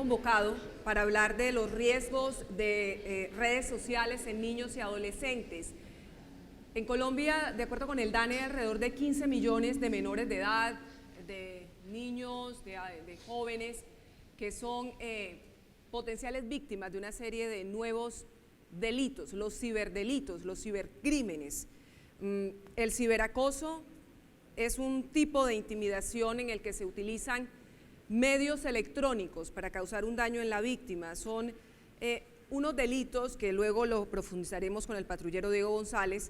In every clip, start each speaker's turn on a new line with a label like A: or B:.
A: convocado para hablar de los riesgos de redes sociales en niños y adolescentes. En Colombia, de acuerdo con el DANE, hay alrededor de 15 millones de menores de edad, de niños, de jóvenes, que son potenciales víctimas de una serie de nuevos delitos, los ciberdelitos, los cibercrímenes. El ciberacoso es un tipo de intimidación en el que se utilizan medios electrónicos para causar un daño en la víctima. Son unos delitos que luego lo profundizaremos con el patrullero Diego González.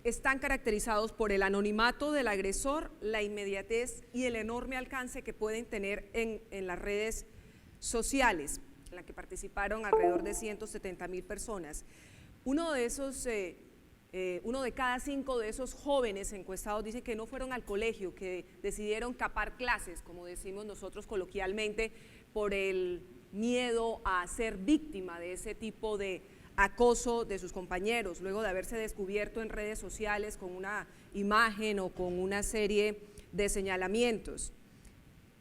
A: Están caracterizados por el anonimato del agresor, la inmediatez y el enorme alcance que pueden tener en las redes sociales, en la que participaron alrededor de 170.000 personas. Uno de cada 5 de esos jóvenes encuestados dice que no fueron al colegio, que decidieron capar clases, como decimos nosotros coloquialmente, por el miedo a ser víctima de ese tipo de acoso de sus compañeros, luego de haberse descubierto en redes sociales con una imagen o con una serie de señalamientos.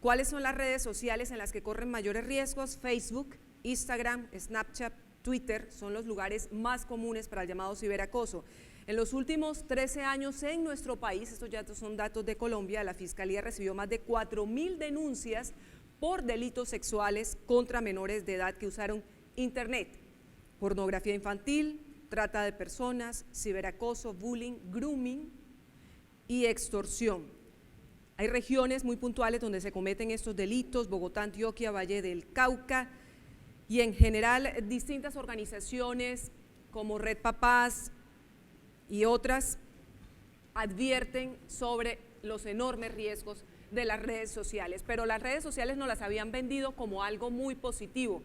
A: ¿Cuáles son las redes sociales en las que corren mayores riesgos? Facebook, Instagram, Snapchat, Twitter son los lugares más comunes para el llamado ciberacoso. En los últimos 13 años en nuestro país, estos ya son datos de Colombia, la Fiscalía recibió más de 4.000 denuncias por delitos sexuales contra menores de edad que usaron Internet, pornografía infantil, trata de personas, ciberacoso, bullying, grooming y extorsión. Hay regiones muy puntuales donde se cometen estos delitos: Bogotá, Antioquia, Valle del Cauca, y en general distintas organizaciones como Red Papás y otras advierten sobre los enormes riesgos de las redes sociales, pero las redes sociales nos las habían vendido como algo muy positivo.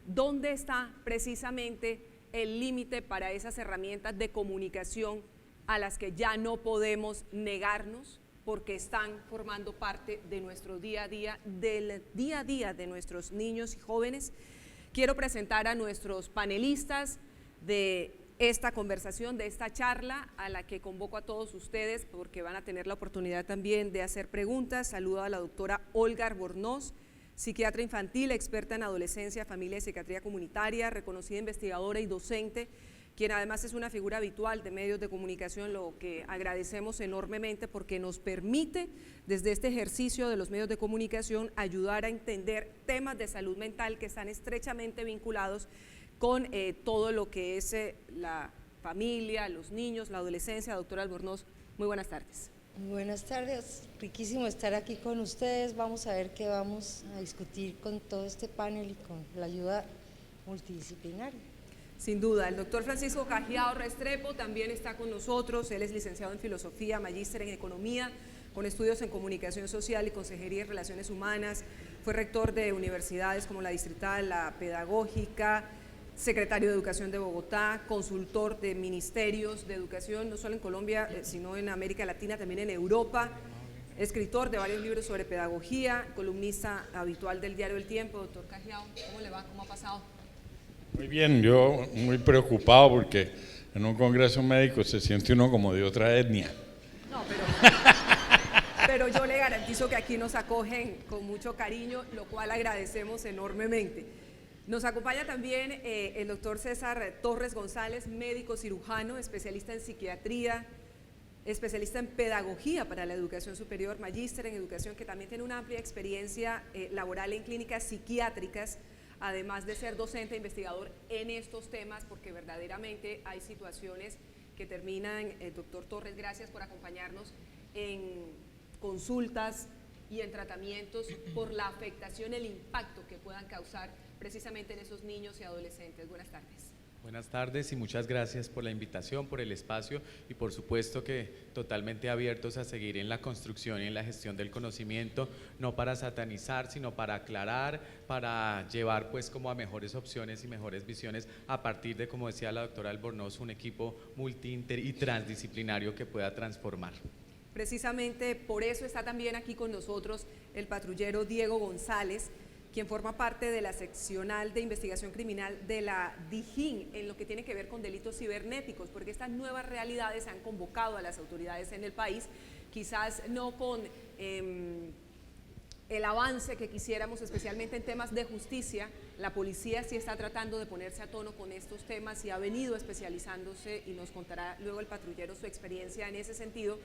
A: ¿Dónde está precisamente el límite para esas herramientas de comunicación a las que ya no podemos negarnos porque están formando parte de nuestro día a día, del día a día de nuestros niños y jóvenes? Quiero presentar a nuestros panelistas de esta conversación, de esta charla, a la que convoco a todos ustedes porque van a tener la oportunidad también de hacer preguntas. Saludo a la doctora Olga Albornoz, psiquiatra infantil, experta en adolescencia, familia y psiquiatría comunitaria, reconocida investigadora y docente, quien además es una figura habitual de medios de comunicación, lo que agradecemos enormemente porque nos permite, desde este ejercicio de los medios de comunicación, ayudar a entender temas de salud mental que están estrechamente vinculados con todo lo que es la familia, los niños, la adolescencia. Doctora Albornoz, muy buenas tardes.
B: Buenas tardes, riquísimo estar aquí con ustedes. Vamos a ver qué vamos a discutir con todo este panel y con la ayuda multidisciplinaria.
A: Sin duda, el doctor Francisco Cajiao Restrepo también está con nosotros. Él es licenciado en Filosofía, magíster en Economía, con estudios en Comunicación Social y Consejería y Relaciones Humanas. Fue rector de universidades como la Distrital, la Pedagógica, secretario de Educación de Bogotá, consultor de ministerios de educación, no solo en Colombia, sino en América Latina, también en Europa, escritor de varios libros sobre pedagogía, columnista habitual del diario El Tiempo. Doctor Cajiao, ¿cómo le va? ¿Cómo ha pasado?
C: Muy bien, yo muy preocupado porque en un congreso médico se siente uno como de otra etnia.
A: No, pero yo le garantizo que aquí nos acogen con mucho cariño, lo cual agradecemos enormemente. Nos acompaña también el doctor César Torres González, médico cirujano, especialista en psiquiatría, especialista en pedagogía para la educación superior, magíster en educación, que también tiene una amplia experiencia laboral en clínicas psiquiátricas, además de ser docente e investigador en estos temas, porque verdaderamente hay situaciones que terminan, doctor Torres, gracias por acompañarnos, en consultas y en tratamientos por la afectación, el impacto que puedan causar precisamente en esos niños y adolescentes. Buenas tardes.
D: Buenas tardes y muchas gracias por la invitación, por el espacio y por supuesto que totalmente abiertos a seguir en la construcción y en la gestión del conocimiento, no para satanizar, sino para aclarar, para llevar pues como a mejores opciones y mejores visiones a partir de, como decía la doctora Albornoz, un equipo multi, inter y transdisciplinario que pueda transformar.
A: Precisamente por eso está también aquí con nosotros el patrullero Diego González, quien forma parte de la seccional de investigación criminal de la DIJÍN en lo que tiene que ver con delitos cibernéticos, porque estas nuevas realidades han convocado a las autoridades en el país, quizás no con el avance que quisiéramos, especialmente en temas de justicia. La policía sí está tratando de ponerse a tono con estos temas y ha venido especializándose, y nos contará luego el patrullero su experiencia en ese sentido,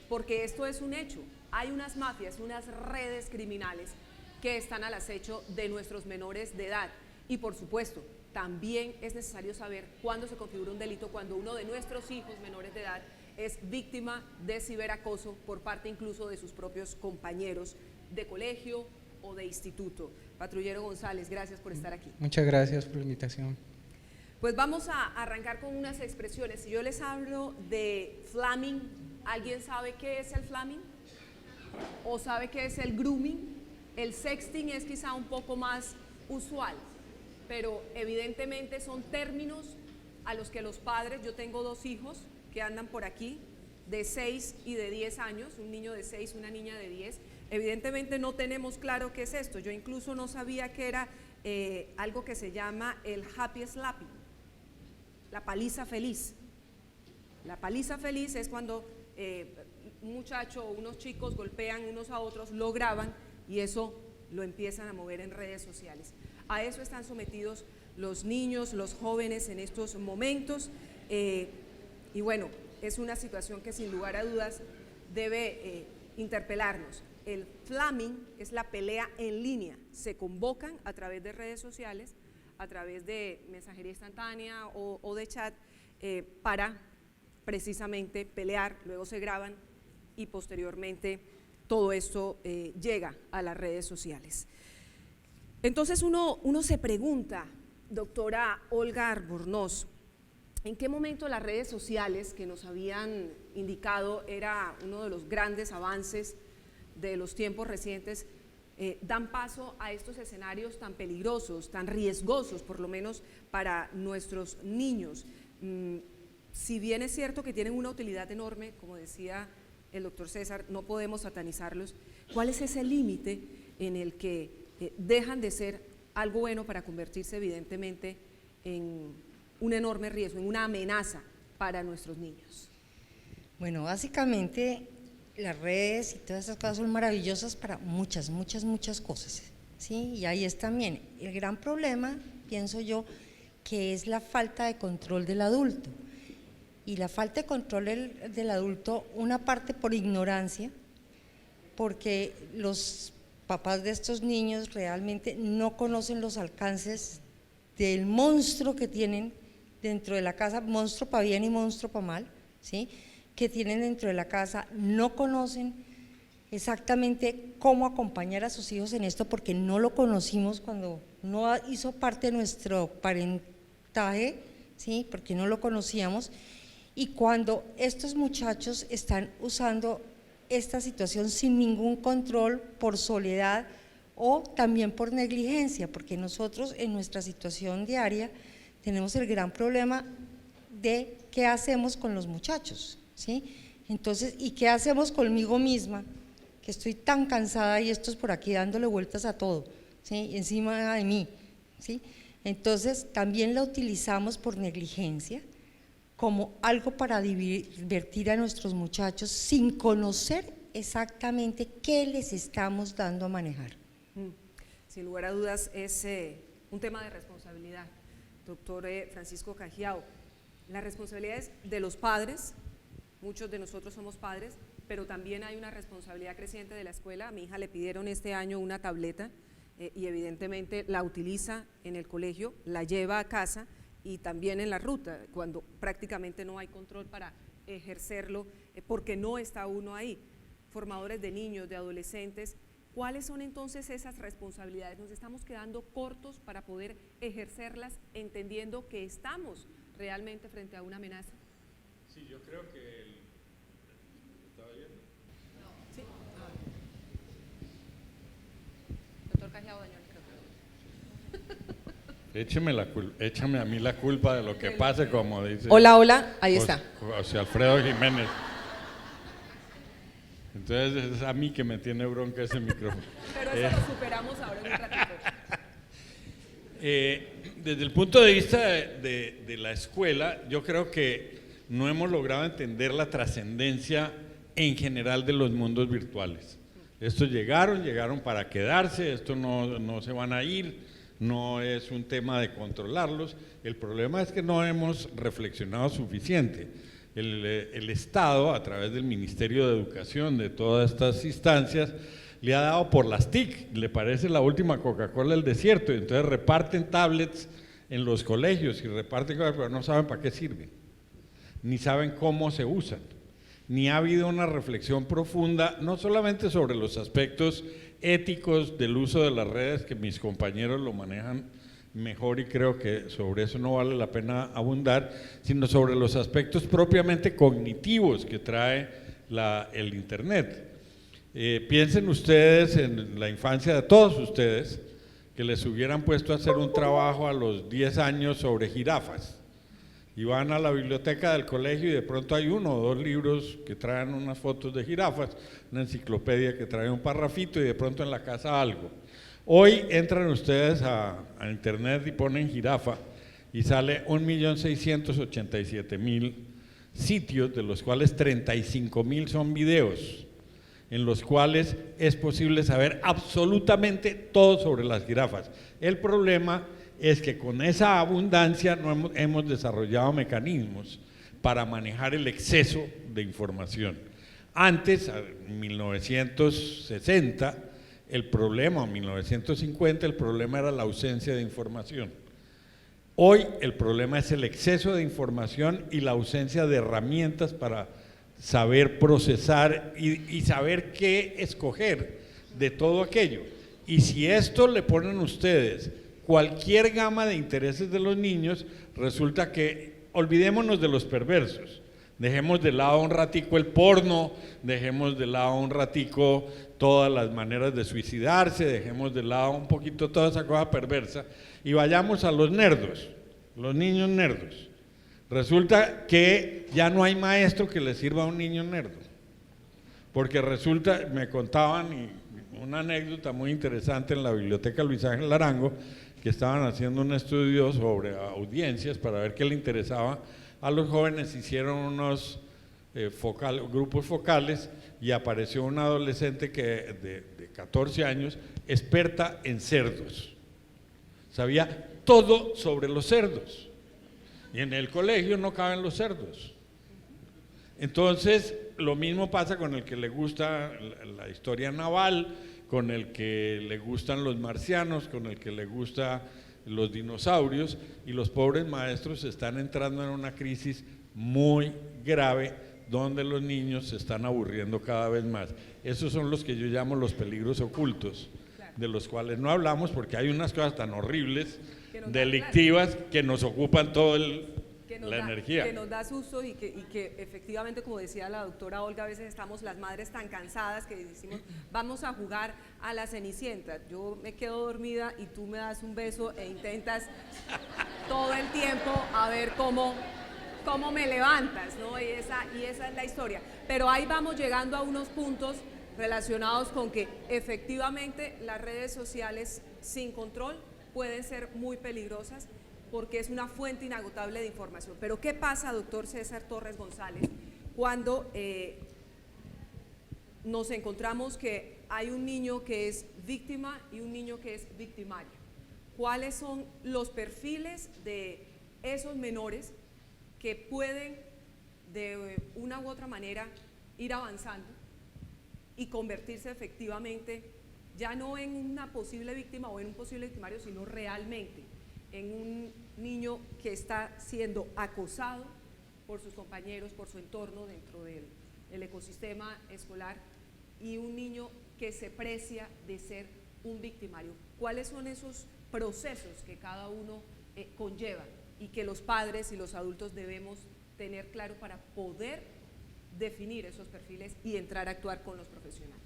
A: porque esto es un hecho. Hay unas mafias, unas redes criminales que están al acecho de nuestros menores de edad, y por supuesto también es necesario saber cuándo se configura un delito, cuando uno de nuestros hijos menores de edad es víctima de ciberacoso por parte incluso de sus propios compañeros de colegio o de instituto. Patrullero González, gracias por estar aquí.
E: Muchas gracias por la invitación.
A: Pues vamos a arrancar con unas expresiones. Si yo les hablo de flaming, ¿alguien sabe qué es el flaming? ¿O sabe qué es el grooming? El sexting es quizá un poco más usual, pero evidentemente son términos a los que los padres, yo tengo 2 hijos que andan por aquí, de 6 y de 10 años, un niño de 6, una niña de 10, evidentemente no tenemos claro qué es esto. Yo incluso no sabía que era algo que se llama el happy slapping, la paliza feliz. La paliza feliz es cuando un muchacho o unos chicos golpean unos a otros, lo graban y eso lo empiezan a mover en redes sociales. A eso están sometidos los niños, los jóvenes en estos momentos, y bueno, es una situación que sin lugar a dudas debe interpelarnos. El flaming es la pelea en línea, se convocan a través de redes sociales, a través de mensajería instantánea o de chat, para precisamente pelear, luego se graban y posteriormente todo esto llega a las redes sociales. Entonces uno se pregunta, doctora Olga Albornoz, ¿en qué momento las redes sociales, que nos habían indicado era uno de los grandes avances de los tiempos recientes, dan paso a estos escenarios tan peligrosos, tan riesgosos, por lo menos para nuestros niños? Si bien es cierto que tienen una utilidad enorme, como decía el doctor César, no podemos satanizarlos. ¿Cuál es ese límite en el que dejan de ser algo bueno para convertirse evidentemente en un enorme riesgo, en una amenaza para nuestros niños?
B: Bueno, básicamente las redes y todas esas cosas son maravillosas para muchas cosas, ¿sí? Y ahí es también el gran problema, pienso yo, que es la falta de control del adulto. Y la falta de control del adulto, una parte por ignorancia, porque los papás de estos niños realmente no conocen los alcances del monstruo que tienen dentro de la casa, monstruo para bien y monstruo para mal, ¿sí?, que tienen dentro de la casa, no conocen exactamente cómo acompañar a sus hijos en esto, porque no lo conocimos cuando no hizo parte de nuestro parentaje, ¿sí?, porque no lo conocíamos. Y cuando estos muchachos están usando esta situación sin ningún control, por soledad o también por negligencia, porque nosotros en nuestra situación diaria tenemos el gran problema de qué hacemos con los muchachos, ¿sí? Entonces, ¿y qué hacemos conmigo misma? Que estoy tan cansada y estos por aquí dándole vueltas a todo, ¿sí?, encima de mí, ¿sí? Entonces, también la utilizamos por negligencia, como algo para divertir a nuestros muchachos sin conocer exactamente qué les estamos dando a manejar.
A: Sin lugar a dudas es un tema de responsabilidad, doctor Francisco Cajiao. La responsabilidad es de los padres, muchos de nosotros somos padres, pero también hay una responsabilidad creciente de la escuela. A mi hija le pidieron este año una tableta y evidentemente la utiliza en el colegio, la lleva a casa y también en la ruta, cuando prácticamente no hay control para ejercerlo, porque no está uno ahí. Formadores de niños, de adolescentes, ¿cuáles son entonces esas responsabilidades? Nos estamos quedando cortos para poder ejercerlas, entendiendo que estamos realmente frente a una amenaza.
C: Sí, yo creo que ¿estaba oyendo?
A: Sí. Doctor Cajiao dañó el micrófono.
C: Échame a mí la culpa de lo que pase, como dice.
A: Hola, ahí está.
C: José Alfredo Jiménez. Entonces es a mí que me tiene bronca ese micrófono.
A: Pero eso lo superamos ahora en un ratito.
C: Desde el punto de vista de la escuela, yo creo que no hemos logrado entender la trascendencia en general de los mundos virtuales. Estos llegaron para quedarse, estos no se van a ir, no es un tema de controlarlos. El problema es que no hemos reflexionado suficiente. El Estado, a través del Ministerio de Educación, de todas estas instancias, le ha dado por las TIC, le parece la última Coca-Cola del desierto, y entonces reparten tablets en los colegios y reparten cosas, pero no saben para qué sirven, ni saben cómo se usan, ni ha habido una reflexión profunda, no solamente sobre los aspectos éticos del uso de las redes, que mis compañeros lo manejan mejor y creo que sobre eso no vale la pena abundar, sino sobre los aspectos propiamente cognitivos que trae el Internet. Piensen ustedes en la infancia de todos ustedes, que les hubieran puesto a hacer un trabajo a los 10 años sobre jirafas, y van a la biblioteca del colegio y de pronto hay 1 o 2 libros que traen unas fotos de jirafas, una enciclopedia que trae un parrafito y de pronto en la casa algo. Hoy entran ustedes a internet y ponen jirafa y sale 1.687.000 sitios, de los cuales 35.000 son videos, en los cuales es posible saber absolutamente todo sobre las jirafas. El problema es que con esa abundancia no hemos desarrollado mecanismos para manejar el exceso de información. Antes, en 1960, el problema, en 1950, el problema era la ausencia de información. Hoy el problema es el exceso de información y la ausencia de herramientas para saber procesar y saber qué escoger de todo aquello. Y si esto le ponen ustedes cualquier gama de intereses de los niños, resulta que olvidémonos de los perversos. Dejemos de lado un ratico el porno, dejemos de lado un ratico todas las maneras de suicidarse, dejemos de lado un poquito toda esa cosa perversa y vayamos a los nerdos, los niños nerdos. Resulta que ya no hay maestro que le sirva a un niño nerdo, porque resulta, me contaban una anécdota muy interesante en la biblioteca Luis Ángel Arango, que estaban haciendo un estudio sobre audiencias para ver qué le interesaba a los jóvenes, hicieron unos grupos focales y apareció una adolescente de 14 años, experta en cerdos, sabía todo sobre los cerdos, y en el colegio no caben los cerdos. Entonces, lo mismo pasa con el que le gusta la historia naval, con el que le gustan los marcianos, con el que le gustan los dinosaurios, y los pobres maestros están entrando en una crisis muy grave donde los niños se están aburriendo cada vez más. Esos son los que yo llamo los peligros ocultos, de los cuales no hablamos porque hay unas cosas tan horribles, delictivas, que nos ocupan toda la energía.
A: Que nos da susto y que efectivamente, como decía la doctora Olga, a veces estamos las madres tan cansadas que decimos, vamos a jugar a la Cenicienta. Yo me quedo dormida y tú me das un beso e intentas todo el tiempo a ver cómo me levantas, ¿no? Y esa es la historia. Pero ahí vamos llegando a unos puntos relacionados con que efectivamente las redes sociales sin control pueden ser muy peligrosas, porque es una fuente inagotable de información. Pero ¿qué pasa, doctor César Torres González, cuando nos encontramos que hay un niño que es víctima y un niño que es victimario? ¿Cuáles son los perfiles de esos menores que pueden de una u otra manera ir avanzando y convertirse efectivamente ya no en una posible víctima o en un posible victimario, sino realmente en un niño que está siendo acosado por sus compañeros, por su entorno dentro del ecosistema escolar, y un niño que se precia de ser un victimario? ¿Cuáles son esos procesos que cada uno conlleva y que los padres y los adultos debemos tener claro para poder definir esos perfiles y entrar a actuar con los profesionales?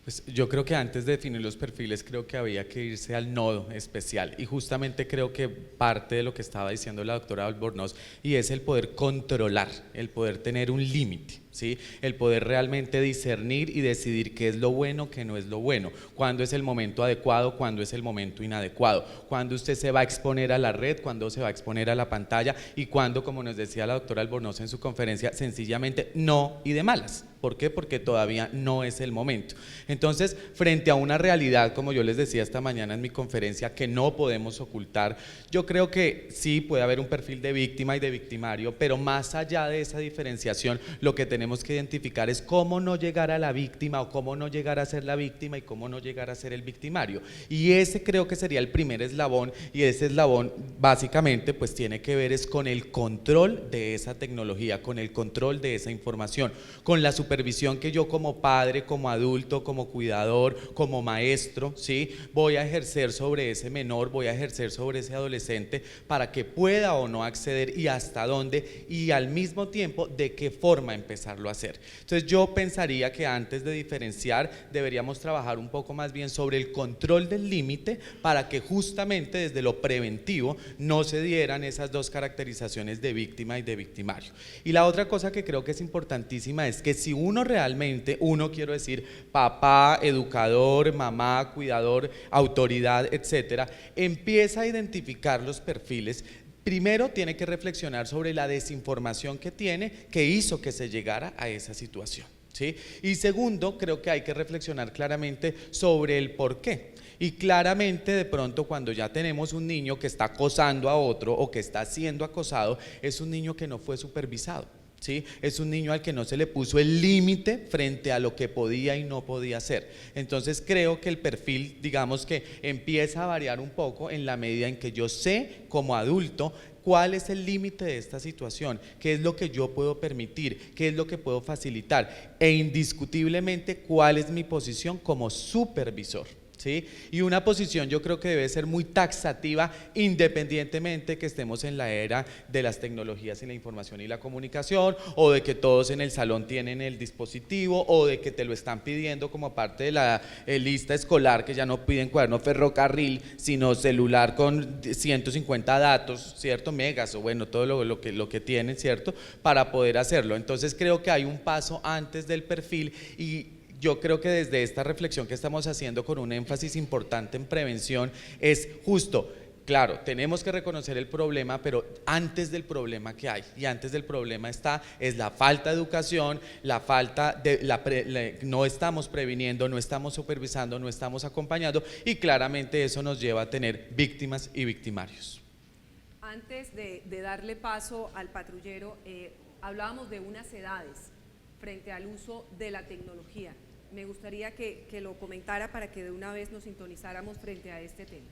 D: Pues yo creo que antes de definir los perfiles, creo que había que irse al nodo especial, y justamente creo que parte de lo que estaba diciendo la doctora Albornoz, y es el poder controlar, el poder tener un límite. ¿sí? El poder realmente discernir y decidir qué es lo bueno, qué no es lo bueno, cuándo es el momento adecuado, cuándo es el momento inadecuado, cuándo usted se va a exponer a la red, cuándo se va a exponer a la pantalla y cuándo, como nos decía la doctora Albornoz en su conferencia, sencillamente no y de malas. ¿Por qué? Porque todavía no es el momento. Entonces, frente a una realidad, como yo les decía esta mañana en mi conferencia, que no podemos ocultar, yo creo que sí puede haber un perfil de víctima y de victimario, pero más allá de esa diferenciación, lo que tenemos que identificar es cómo no llegar a la víctima o cómo no llegar a ser la víctima y cómo no llegar a ser el victimario. Y ese creo que sería el primer eslabón, y ese eslabón básicamente pues tiene que ver es con el control de esa tecnología, con el control de esa información, con la supervisión que yo como padre, como adulto, como cuidador, como maestro, ¿sí? Voy a ejercer sobre ese menor, voy a ejercer sobre ese adolescente para que pueda o no acceder y hasta dónde, y al mismo tiempo de qué forma empezarlo a hacer. Entonces yo pensaría que antes de diferenciar deberíamos trabajar un poco más bien sobre el control del límite para que justamente desde lo preventivo no se dieran esas dos caracterizaciones de víctima y de victimario. Y la otra cosa que creo que es importantísima es que si uno realmente, quiero decir, papá, educador, mamá, cuidador, autoridad, etcétera, empieza a identificar los perfiles, primero tiene que reflexionar sobre la desinformación que tiene, que hizo que se llegara a esa situación, ¿sí? Y segundo, creo que hay que reflexionar claramente sobre el por qué. Y claramente de pronto cuando ya tenemos un niño que está acosando a otro o que está siendo acosado, es un niño que no fue supervisado. ¿Sí? Es un niño al que no se le puso el límite frente a lo que podía y no podía hacer. Entonces creo que el perfil, digamos que empieza a variar un poco en la medida en que yo sé como adulto cuál es el límite de esta situación, qué es lo que yo puedo permitir, qué es lo que puedo facilitar e indiscutiblemente cuál es mi posición como supervisor. ¿Sí? Y una posición yo creo que debe ser muy taxativa independientemente que estemos en la era de las tecnologías y la información y la comunicación, o de que todos en el salón tienen el dispositivo, o de que te lo están pidiendo como parte de la lista escolar, que ya no piden cuaderno ferrocarril sino celular con 150 datos, ¿cierto? Megas o bueno, todo lo que tienen, ¿cierto? Para poder hacerlo. Entonces creo que hay un paso antes del perfil, y yo creo que desde esta reflexión que estamos haciendo con un énfasis importante en prevención es justo, claro, tenemos que reconocer el problema, pero antes del problema que hay, y antes del problema es la falta de educación, la falta de, no estamos previniendo, no estamos supervisando, no estamos acompañando, y claramente eso nos lleva a tener víctimas y victimarios.
A: Antes de darle paso al patrullero, hablábamos de unas edades frente al uso de la tecnología. Me gustaría que lo comentara para que de una vez nos sintonizáramos frente a este tema.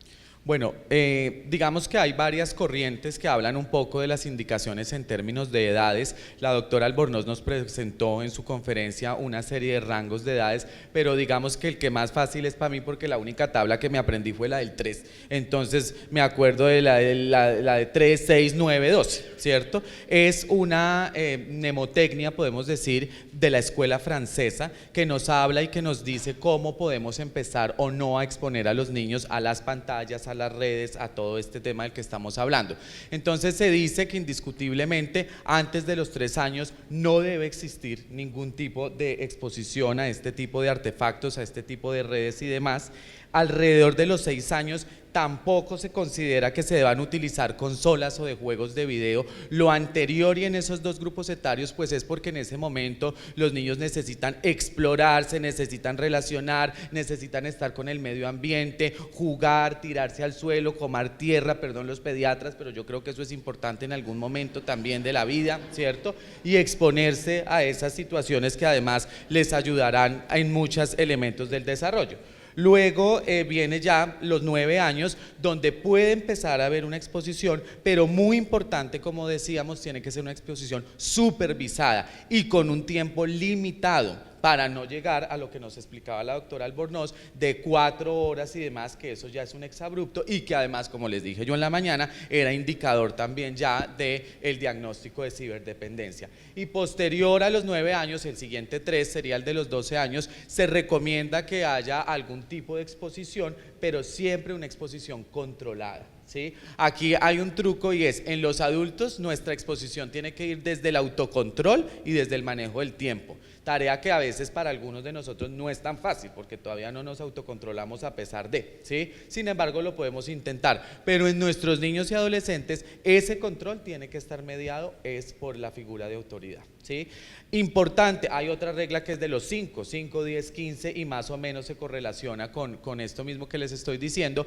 D: Bueno, digamos que hay varias corrientes que hablan un poco de las indicaciones en términos de edades. La doctora Albornoz nos presentó en su conferencia una serie de rangos de edades, pero digamos que el que más fácil es para mí porque la única tabla que me aprendí fue la del 3. Entonces me acuerdo de la de 3, 6, 9, 12, ¿cierto? Es una mnemotecnia, podemos decir, de la escuela francesa que nos habla y que nos dice cómo podemos empezar o no a exponer a los niños a las pantallas, a las redes, a todo este tema del que estamos hablando. Entonces se dice que indiscutiblemente antes de los 3 años no debe existir ningún tipo de exposición a este tipo de artefactos, a este tipo de redes y demás. Alrededor de los 6 años tampoco se considera que se deban utilizar consolas o de juegos de video. Lo anterior y en esos dos grupos etarios pues es porque en ese momento los niños necesitan explorarse, necesitan relacionar, necesitan estar con el medio ambiente, jugar, tirarse al suelo, comer tierra, perdón los pediatras, pero yo creo que eso es importante en algún momento también de la vida, ¿cierto? Y exponerse a esas situaciones que además les ayudarán en muchos elementos del desarrollo. Luego viene ya los 9 años, donde puede empezar a haber una exposición, pero muy importante, como decíamos, tiene que ser una exposición supervisada y con un tiempo limitado, para no llegar a lo que nos explicaba la doctora Albornoz de 4 horas y demás, que eso ya es un exabrupto y que además, como les dije yo en la mañana, era indicador también ya del diagnóstico de ciberdependencia. Y posterior a los 9 años, el siguiente 3 sería el de los 12 años, se recomienda que haya algún tipo de exposición, pero siempre una exposición controlada. ¿sí? Aquí hay un truco y es, en los adultos nuestra exposición tiene que ir desde el autocontrol y desde el manejo del tiempo. Tarea que a veces para algunos de nosotros no es tan fácil porque todavía no nos autocontrolamos a pesar de, ¿sí? Sin embargo, lo podemos intentar, pero en nuestros niños y adolescentes ese control tiene que estar mediado es por la figura de autoridad, ¿sí? Importante, hay otra regla que es de los 5, 10, 15 y más o menos se correlaciona con esto mismo que les estoy diciendo.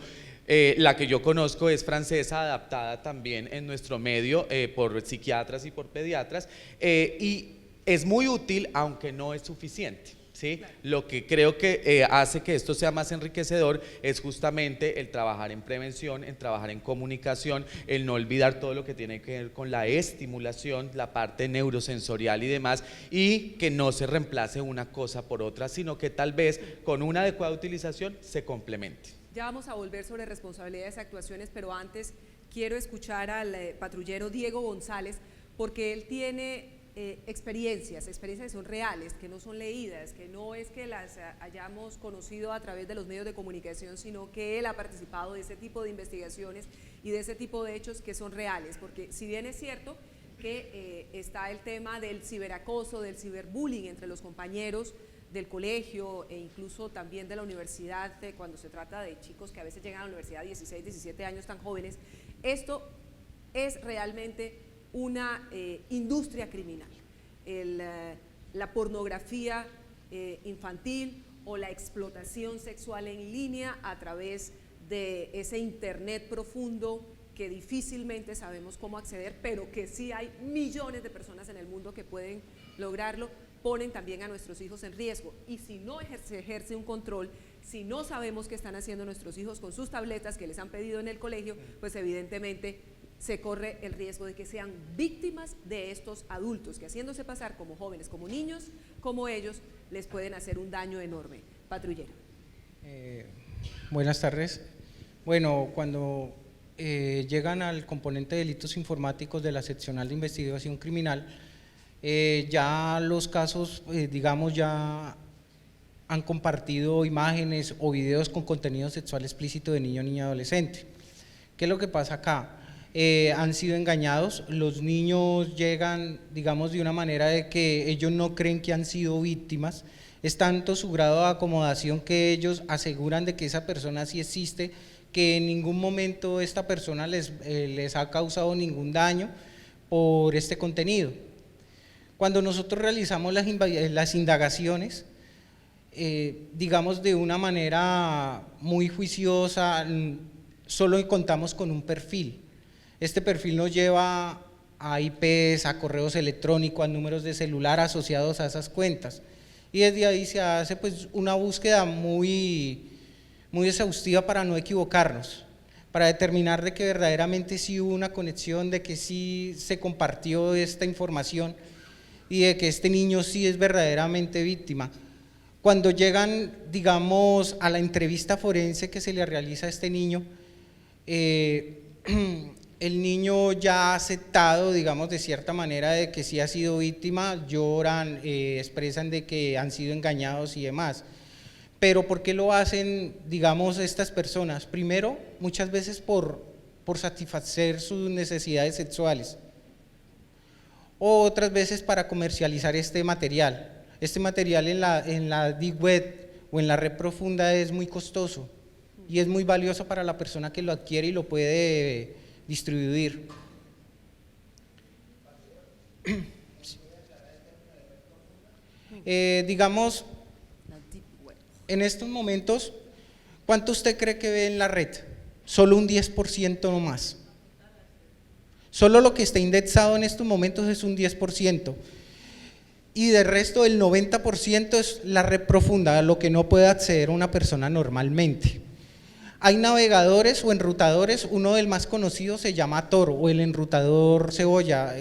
D: La que yo conozco es francesa, adaptada también en nuestro medio por psiquiatras y por pediatras y es muy útil, aunque no es suficiente, ¿sí? Claro. Lo que creo que hace que esto sea más enriquecedor es justamente el trabajar en prevención, en trabajar en comunicación, el no olvidar todo lo que tiene que ver con la estimulación, la parte neurosensorial y demás, y que no se reemplace una cosa por otra, sino que tal vez con una adecuada utilización se complemente.
A: Ya vamos a volver sobre responsabilidades y actuaciones, pero antes quiero escuchar al patrullero Diego González, porque él tiene experiencias que son reales, que no son leídas, que no es que las hayamos conocido a través de los medios de comunicación, sino que él ha participado de ese tipo de investigaciones y de ese tipo de hechos que son reales, porque si bien es cierto que está el tema del ciberacoso, del ciberbullying entre los compañeros del colegio e incluso también de la universidad, cuando se trata de chicos que a veces llegan a la universidad a 16, 17 años tan jóvenes, esto es realmente una industria criminal. La pornografía infantil o la explotación sexual en línea a través de ese internet profundo que difícilmente sabemos cómo acceder, pero que sí hay millones de personas en el mundo que pueden lograrlo, ponen también a nuestros hijos en riesgo. Y si no se ejerce un control, si no sabemos qué están haciendo nuestros hijos con sus tabletas que les han pedido en el colegio, pues evidentemente se corre el riesgo de que sean víctimas de estos adultos que, haciéndose pasar como jóvenes, como niños, como ellos, les pueden hacer un daño enorme. Patrullero.
E: Buenas tardes. Bueno, cuando llegan al componente de delitos informáticos de la seccional de investigación criminal, ya los casos, digamos, ya han compartido imágenes o videos con contenido sexual explícito de niño, niña, adolescente. ¿Qué es lo que pasa acá? Han sido engañados, los niños llegan, digamos, de una manera de que ellos no creen que han sido víctimas, es tanto su grado de acomodación que ellos aseguran de que esa persona sí existe, que en ningún momento esta persona les ha causado ningún daño por este contenido. Cuando nosotros realizamos las indagaciones, digamos de una manera muy juiciosa, solo contamos con un perfil. Este perfil nos lleva a IPs, a correos electrónicos, a números de celular asociados a esas cuentas. Y desde ahí se hace pues una búsqueda muy exhaustiva para no equivocarnos, para determinar de que verdaderamente sí hubo una conexión, de que sí se compartió esta información y de que este niño sí es verdaderamente víctima. Cuando llegan, digamos, a la entrevista forense que se le realiza a este niño, el niño ya ha aceptado, digamos, de cierta manera de que sí ha sido víctima, lloran, expresan de que han sido engañados y demás. Pero ¿por qué lo hacen, digamos, estas personas? Primero, muchas veces por satisfacer sus necesidades sexuales, o otras veces para comercializar este material. Este material en la Deep Web o en la red profunda es muy costoso y es muy valioso para la persona que lo adquiere y lo puede distribuir. Digamos, en estos momentos, ¿cuánto usted cree que ve en la red? Solo un 10% nomás. Solo lo que está indexado en estos momentos es un 10%. Y del resto, el 90% es la red profunda, a lo que no puede acceder una persona normalmente. Hay navegadores o enrutadores, uno del más conocido se llama Tor o el enrutador cebolla,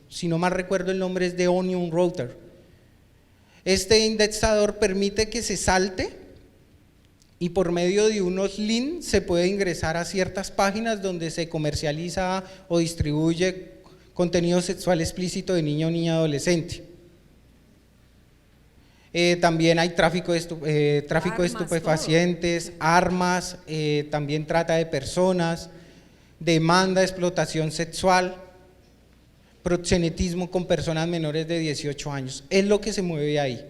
E: si no mal recuerdo el nombre es de Onion Router. Este indexador permite que se salte y por medio de unos links se puede ingresar a ciertas páginas donde se comercializa o distribuye contenido sexual explícito de niño o niña adolescente. También hay tráfico de estupefacientes, armas, también trata de personas, demanda, explotación sexual, proxenetismo con personas menores de 18 años. Es lo que se mueve ahí.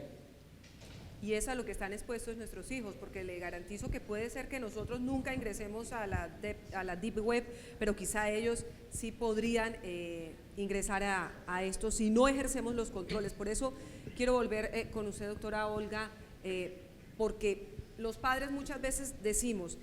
A: Y es a lo que están expuestos nuestros hijos, porque le garantizo que puede ser que nosotros nunca ingresemos a la Deep Web, pero quizá ellos sí podrían ingresar a esto si no ejercemos los controles. Por eso quiero volver con usted, doctora Olga, porque los padres muchas veces decimos,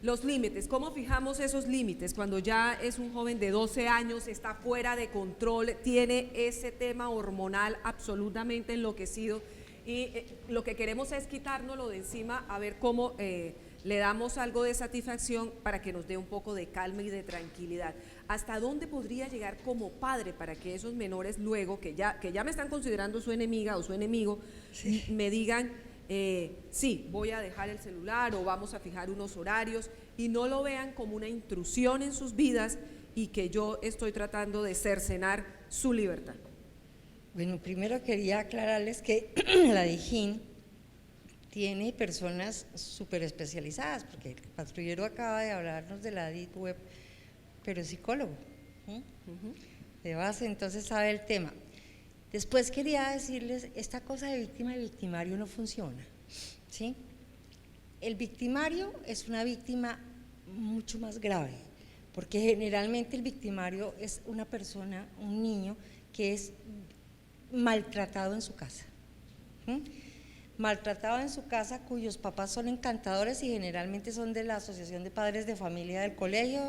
A: los límites, ¿cómo fijamos esos límites? Cuando ya es un joven de 12 años, está fuera de control, tiene ese tema hormonal absolutamente enloquecido y lo que queremos es quitárnoslo de encima, a ver cómo le damos algo de satisfacción para que nos dé un poco de calma y de tranquilidad. ¿Hasta dónde podría llegar como padre para que esos menores luego, que ya me están considerando su enemiga o su enemigo, sí, me digan, sí, voy a dejar el celular o vamos a fijar unos horarios y no lo vean como una intrusión en sus vidas y que yo estoy tratando de cercenar su libertad?
B: Bueno, primero quería aclararles que la DIJÍN tiene personas súper especializadas, porque el patrullero acaba de hablarnos de la Deep Web, pero es psicólogo, de base, entonces sabe el tema. Después quería decirles, esta cosa de víctima y victimario no funciona, ¿sí? El victimario es una víctima mucho más grave, porque generalmente el victimario es una persona, un niño, que es maltratado en su casa, maltratado en su casa, cuyos papás son encantadores y generalmente son de la Asociación de Padres de Familia del colegio,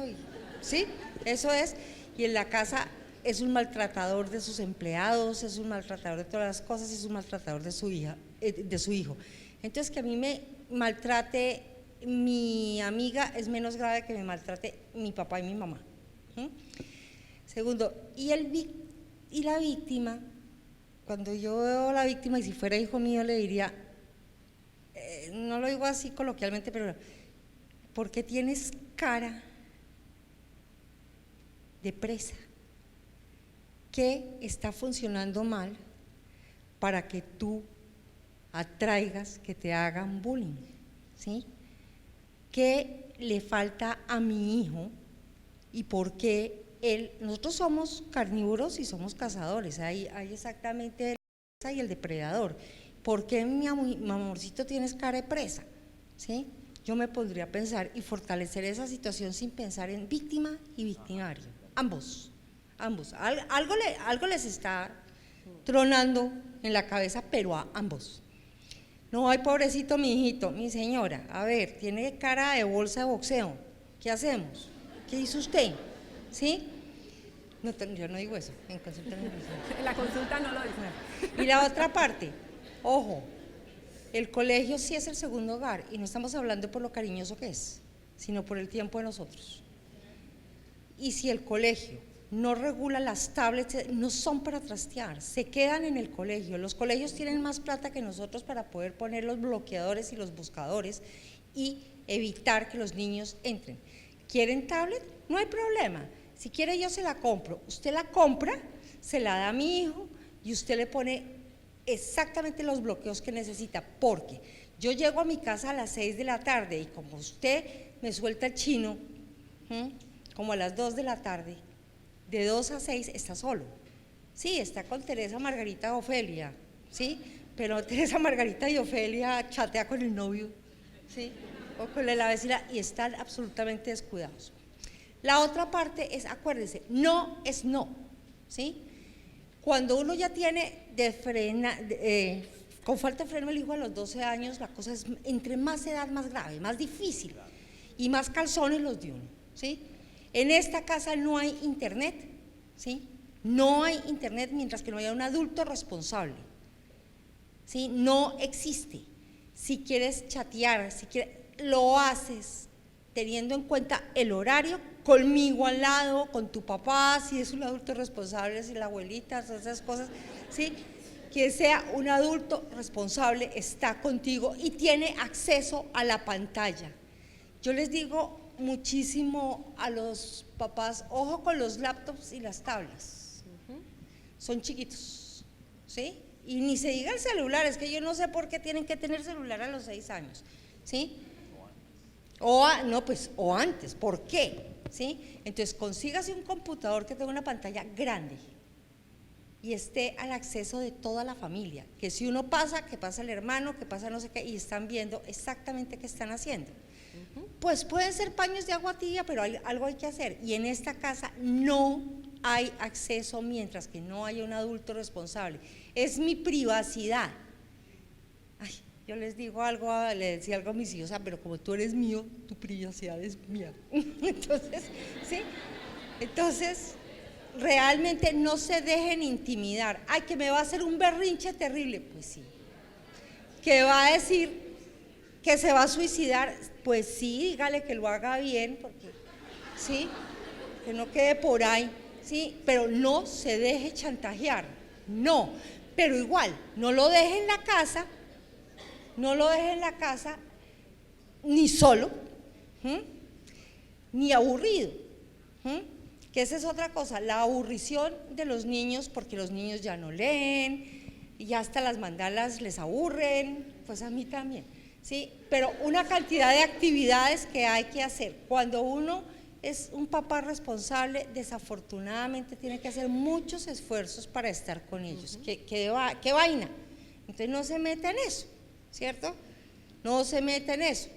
B: ¿sí? Eso es, y en la casa es un maltratador de sus empleados, es un maltratador de todas las cosas, es un maltratador de su hija, de su hijo. Entonces, que a mí me maltrate mi amiga es menos grave que me maltrate mi papá y mi mamá. Segundo, y la víctima, cuando yo veo a la víctima, y si fuera hijo mío le diría, no lo digo así coloquialmente, pero ¿por qué tienes cara de presa? ¿Qué está funcionando mal para que tú atraigas que te hagan bullying? ¿Sí? ¿Qué le falta a mi hijo y por qué nosotros somos carnívoros y somos cazadores, hay exactamente el presa y el depredador? ¿Por qué mi amorcito tienes cara de presa? ¿Sí? Yo me pondría a pensar y fortalecer esa situación sin pensar en víctima y victimario, ambos. Algo les está tronando en la cabeza, pero a ambos. No, ay, pobrecito mi hijito, mi señora, a ver, tiene cara de bolsa de boxeo, ¿qué hacemos? ¿Qué hizo usted? ¿Sí? No, yo no digo eso, en consulta no digo eso.
A: En la consulta no lo dice.
B: Y la otra parte, ojo, el colegio sí es el segundo hogar y no estamos hablando por lo cariñoso que es, sino por el tiempo de nosotros. Y si el colegio no regula las tablets, no son para trastear, se quedan en el colegio. Los colegios tienen más plata que nosotros para poder poner los bloqueadores y los buscadores y evitar que los niños entren. ¿Quieren tablet? No hay problema. Si quiere yo se la compro. Usted la compra, se la da a mi hijo y usted le pone exactamente los bloqueos que necesita, porque yo llego a mi casa a las 6 de la tarde y como usted me suelta el chino, como a las 2 de la tarde, de 2 a 6 está solo. Sí, está con Teresa, Margarita y Ofelia, ¿sí? Pero Teresa, Margarita y Ofelia chatea con el novio, ¿sí? O con la vecina y están absolutamente descuidados. La otra parte es, acuérdense, no es no, ¿sí? Cuando uno ya tiene con falta de freno el hijo a los 12 años, la cosa es entre más edad más grave, más difícil y más calzones los de uno, ¿sí? En esta casa no hay internet, ¿sí? No hay internet mientras que no haya un adulto responsable, ¿sí? No existe. Si quieres chatear, lo haces teniendo en cuenta el horario, conmigo al lado, con tu papá, si es un adulto responsable, si la abuelita, todas esas cosas, ¿sí? Que sea un adulto responsable, está contigo y tiene acceso a la pantalla. Yo les digo muchísimo a los papás, ojo con los laptops y las tablas, son chiquitos, ¿sí? Y ni se diga el celular, es que yo no sé por qué tienen que tener celular a los 6 años, ¿sí? O antes, ¿por qué? ¿sí? Entonces consígase un computador que tenga una pantalla grande y esté al acceso de toda la familia, que si uno pasa, que pasa el hermano, que pasa no sé qué, y están viendo exactamente qué están haciendo. Pues pueden ser paños de agua tibia, pero algo hay que hacer, y en esta casa no hay acceso mientras que no haya un adulto responsable, es mi privacidad. Ay, yo les digo algo, le decía algo a mis hijos, pero como tú eres mío, tu privacidad es mía. Entonces, ¿sí? Entonces, realmente no se dejen intimidar. Ay, que me va a hacer un berrinche terrible, pues sí. Que va a decir que se va a suicidar, pues sí, dígale que lo haga bien, porque sí, que no quede por ahí, sí, pero no se deje chantajear, no, pero igual, no lo deje en la casa, no lo deje en la casa ni solo, ni aburrido, que esa es otra cosa, la aburrición de los niños, porque los niños ya no leen y ya hasta las mandalas les aburren, pues a mí también, sí, pero una cantidad de actividades que hay que hacer. Cuando uno es un papá responsable, desafortunadamente tiene que hacer muchos esfuerzos para estar con ellos. ¿Qué vaina? Entonces no se meta en eso, ¿cierto? No se meta en eso.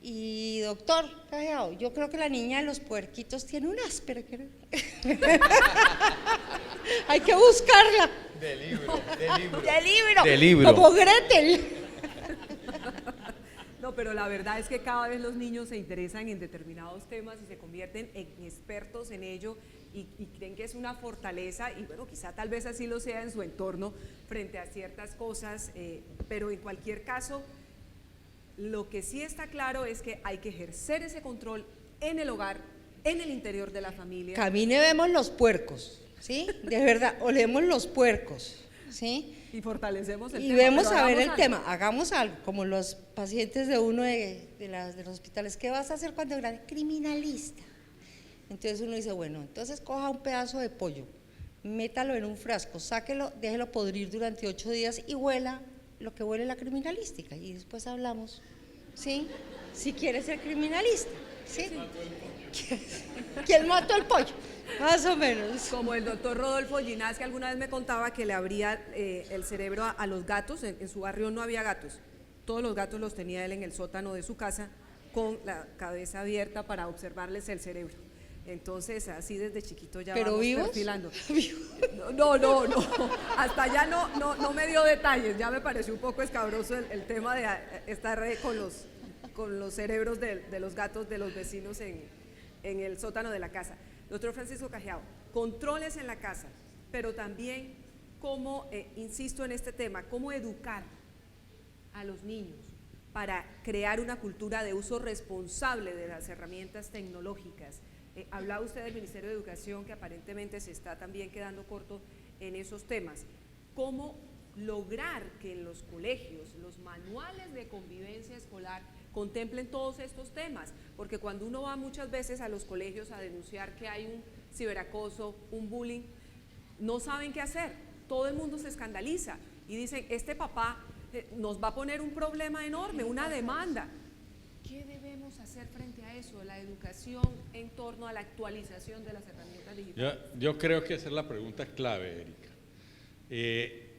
B: Y doctor Cajeado, yo creo que la niña de los puerquitos tiene un Asperger. Hay que buscarla.
D: De libro.
B: Como Gretel.
A: No, pero la verdad es que cada vez los niños se interesan en determinados temas y se convierten en expertos en ello y creen que es una fortaleza y bueno, quizá tal vez así lo sea en su entorno frente a ciertas cosas, pero en cualquier caso, lo que sí está claro es que hay que ejercer ese control en el hogar, en el interior de la familia.
B: Camine, vemos los puercos, ¿sí? De verdad, olemos los puercos, ¿sí?
A: Y fortalecemos el
B: y
A: tema.
B: vemos
A: pero
B: a ver el
A: algo.
B: tema, hagamos algo, como los pacientes de uno de los hospitales, ¿qué vas a hacer cuando grande? Criminalista. Entonces uno dice, bueno, entonces coja un pedazo de pollo, métalo en un frasco, sáquelo, déjelo podrir durante 8 días y huela lo que huele la criminalística y después hablamos, ¿sí? Si quiere ser criminalista, ¿sí? ¿Quién mató el pollo? Más o menos.
A: Como el doctor Rodolfo Ginás, que alguna vez me contaba que le abría el cerebro a los gatos, en su barrio no había gatos, todos los gatos los tenía él en el sótano de su casa con la cabeza abierta para observarles el cerebro. Entonces, así desde chiquito ya
B: ¿Pero
A: vamos
B: vivos?
A: perfilando. No, hasta allá no me dio detalles, ya me pareció un poco escabroso el tema de estar con los cerebros de los gatos de los vecinos en el sótano de la casa. Doctor Francisco Cajeado, controles en la casa, pero también cómo, insisto en este tema, cómo educar a los niños para crear una cultura de uso responsable de las herramientas tecnológicas. Hablaba usted del Ministerio de Educación, que aparentemente se está también quedando corto en esos temas. ¿Cómo lograr que en los colegios, los manuales de convivencia escolar contemplen todos estos temas? Porque cuando uno va muchas veces a los colegios a denunciar que hay un ciberacoso, un bullying, no saben qué hacer, todo el mundo se escandaliza y dicen, este papá nos va a poner un problema enorme, una demanda. ¿Qué debemos hacer frente a eso? La educación en torno a la actualización de las herramientas digitales.
C: Yo creo que esa es la pregunta clave, Erika.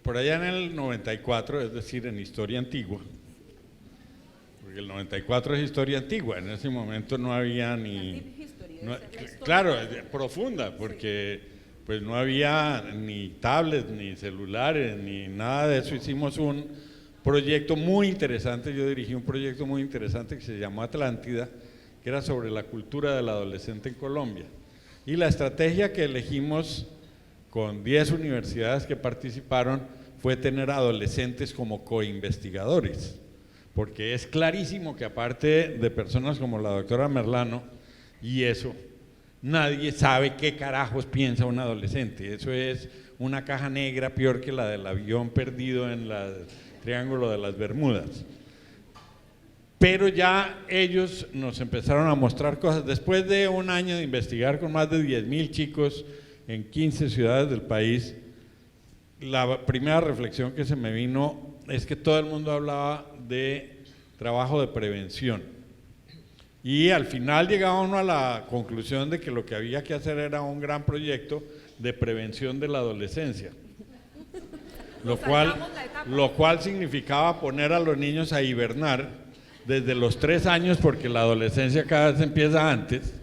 C: Por allá en el 94, es decir, en historia antigua, porque el 94 es historia antigua, en ese momento no había ni… claro, profunda, porque pues no había ni tablets, ni celulares, ni nada de eso. Hicimos un proyecto muy interesante, yo dirigí un proyecto muy interesante que se llamó Atlántida, que era sobre la cultura del adolescente en Colombia. Y la estrategia que elegimos con 10 universidades que participaron fue tener adolescentes como coinvestigadores, porque es clarísimo que aparte de personas como la doctora Merlano y eso, nadie sabe qué carajos piensa un adolescente. Eso es una caja negra peor que la del avión perdido en el Triángulo de las Bermudas. Pero ya ellos nos empezaron a mostrar cosas. Después de un año de investigar con más de 10,000 chicos en 15 ciudades del país, la primera reflexión que se me vino es que todo el mundo hablaba de trabajo de prevención, Y al final llegaba uno a la conclusión de que lo que había que hacer era un gran proyecto de prevención de la adolescencia, lo cual significaba poner a los niños a hibernar desde los 3 años, porque la adolescencia cada vez empieza antes,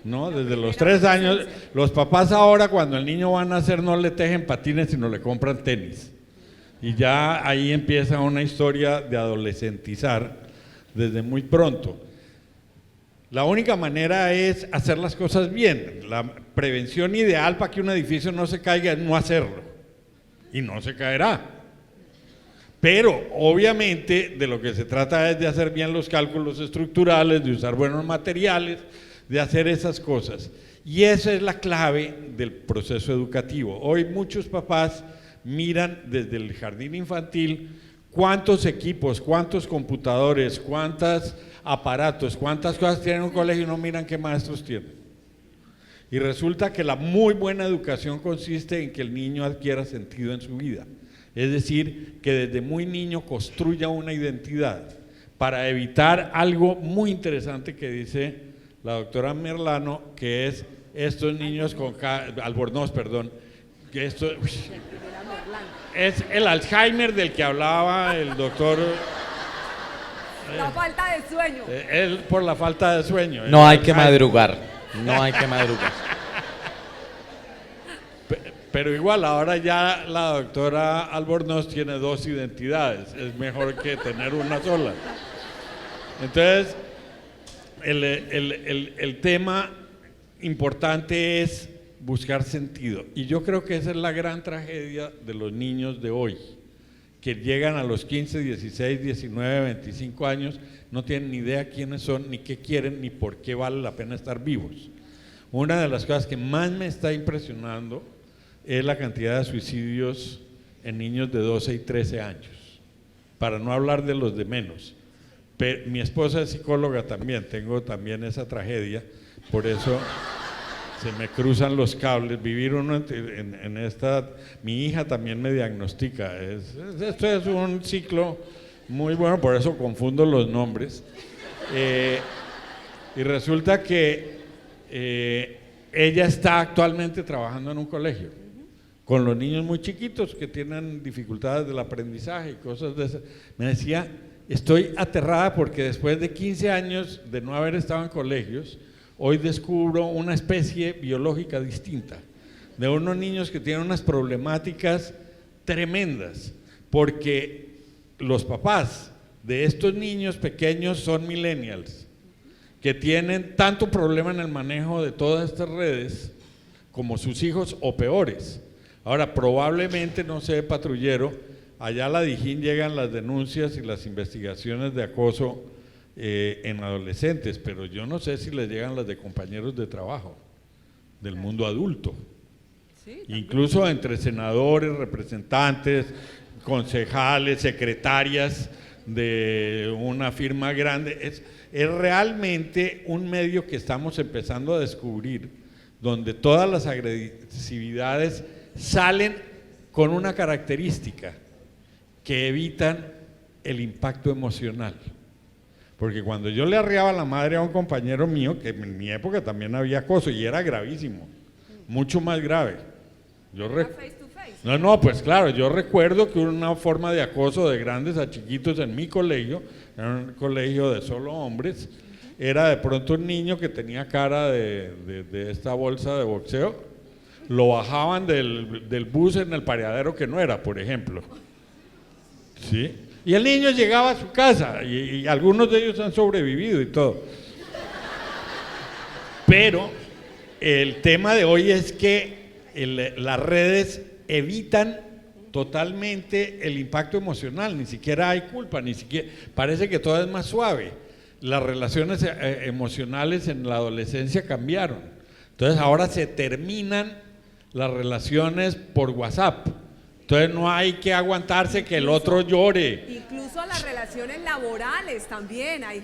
C: ¿no? Desde los 3 años, los papás ahora cuando el niño va a nacer no le tejen patines, sino le compran tenis. Y ya ahí empieza una historia de adolescentizar desde muy pronto. La única manera es hacer las cosas bien. La prevención ideal para que un edificio no se caiga es no hacerlo. Y no se caerá. Pero obviamente de lo que se trata es de hacer bien los cálculos estructurales, de usar buenos materiales, de hacer esas cosas. Y esa es la clave del proceso educativo. Hoy muchos papás miran desde el jardín infantil cuántos equipos, cuántos computadores, cuántos aparatos, cuántas cosas tiene un colegio y no miran qué maestros tienen. Y resulta que la muy buena educación consiste en que el niño adquiera sentido en su vida. Es decir, que desde muy niño construya una identidad para evitar algo muy interesante que dice la doctora Merlano, que es estos niños con Albornoz, perdón, que esto es el Alzheimer del que hablaba el doctor.
A: La falta de sueño.
C: Él por la falta de sueño.
D: No hay que madrugar, no hay que madrugar.
C: Pero igual, ahora ya la doctora Albornoz tiene 2 identidades, es mejor que tener una sola. Entonces, el tema importante es buscar sentido. Y yo creo que esa es la gran tragedia de los niños de hoy, que llegan a los 15, 16, 19, 25 años, no tienen ni idea quiénes son, ni qué quieren, ni por qué vale la pena estar vivos. Una de las cosas que más me está impresionando es la cantidad de suicidios en niños de 12 y 13 años, para no hablar de los de menos. Pero mi esposa es psicóloga también, tengo también esa tragedia, por eso se me cruzan los cables. Vivir uno en esta, mi hija también me diagnostica, esto es un ciclo muy bueno, por eso confundo los nombres. Y resulta que ella está actualmente trabajando en un colegio con los niños muy chiquitos que tienen dificultades del aprendizaje y cosas de esas. Me decía, estoy aterrada porque después de 15 años de no haber estado en colegios, hoy descubro una especie biológica distinta, de unos niños que tienen unas problemáticas tremendas, porque los papás de estos niños pequeños son millennials, que tienen tanto problema en el manejo de todas estas redes como sus hijos o peores. Ahora, probablemente, no sé, patrullero, allá a la Dijín llegan las denuncias y las investigaciones de acoso en adolescentes, pero yo no sé si les llegan las de compañeros de trabajo, del mundo adulto. Sí, incluso entre senadores, representantes, concejales, secretarias de una firma grande. Es realmente un medio que estamos empezando a descubrir, donde todas las agresividades salen con una característica, que evitan el impacto emocional. Porque cuando yo le arreaba la madre a un compañero mío, que en mi época también había acoso y era gravísimo, mucho más grave.
A: Face to face.
C: No, pues claro, yo recuerdo que una forma de acoso de grandes a chiquitos en mi colegio, era un colegio de solo hombres, era de pronto un niño que tenía cara de esta bolsa de boxeo, lo bajaban del bus en el pareadero que no era, por ejemplo. ¿Sí? Y el niño llegaba a su casa y algunos de ellos han sobrevivido y todo. Pero el tema de hoy es que las redes evitan totalmente el impacto emocional, ni siquiera hay culpa, ni siquiera, parece que todo es más suave. Las relaciones emocionales en la adolescencia cambiaron. Entonces ahora se terminan las relaciones por WhatsApp. Entonces no hay que aguantarse que el otro llore.
A: Incluso las relaciones laborales también, hay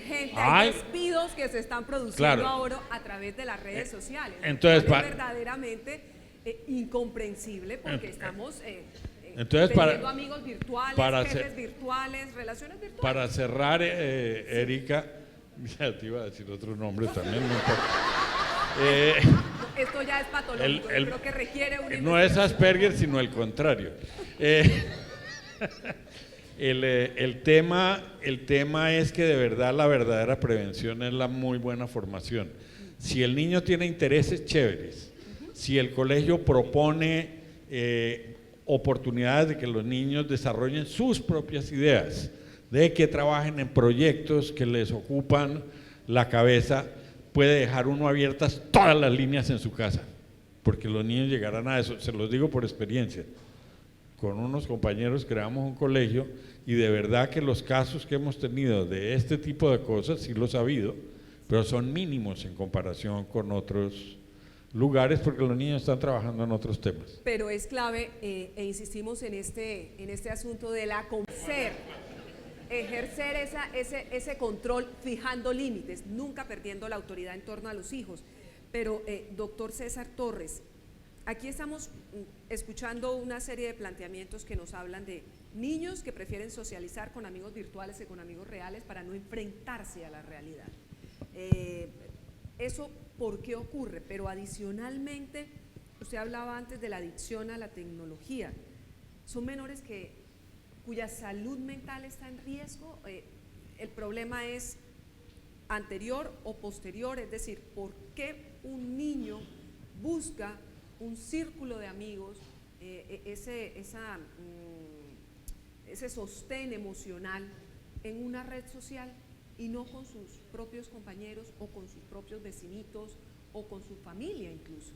A: despidos que se están produciendo ahora a través de las redes sociales.
C: Entonces,
A: es verdaderamente incomprensible porque estamos teniendo amigos virtuales, jefes virtuales, relaciones virtuales.
C: Para cerrar, Erika, Ya te iba a decir otro nombre también, no importa.
A: Esto ya es patológico, yo creo que requiere una
C: No es
A: investigación.
C: Asperger, sino el contrario. El tema es que de verdad la verdadera prevención es la muy buena formación. Si el niño tiene intereses chéveres, si el colegio propone oportunidades de que los niños desarrollen sus propias ideas, de que trabajen en proyectos que les ocupan la cabeza, puede dejar uno abiertas todas las líneas en su casa, porque los niños llegarán a eso, se los digo por experiencia. Con unos compañeros creamos un colegio y de verdad que los casos que hemos tenido de este tipo de cosas sí los ha habido, pero son mínimos en comparación con otros lugares porque los niños están trabajando en otros temas.
A: Pero es clave, e insistimos en este asunto de la ejercer ese control fijando límites, nunca perdiendo la autoridad en torno a los hijos. Pero, doctor César Torres, aquí estamos escuchando una serie de planteamientos que nos hablan de niños que prefieren socializar con amigos virtuales que con amigos reales para no enfrentarse a la realidad. ¿Eso por qué ocurre? Pero adicionalmente, usted hablaba antes de la adicción a la tecnología. Son menores cuya salud mental está en riesgo. El problema es anterior o posterior, es decir, ¿por qué un niño busca un círculo de amigos, ese sostén emocional en una red social y no con sus propios compañeros o con sus propios vecinitos o con su familia incluso?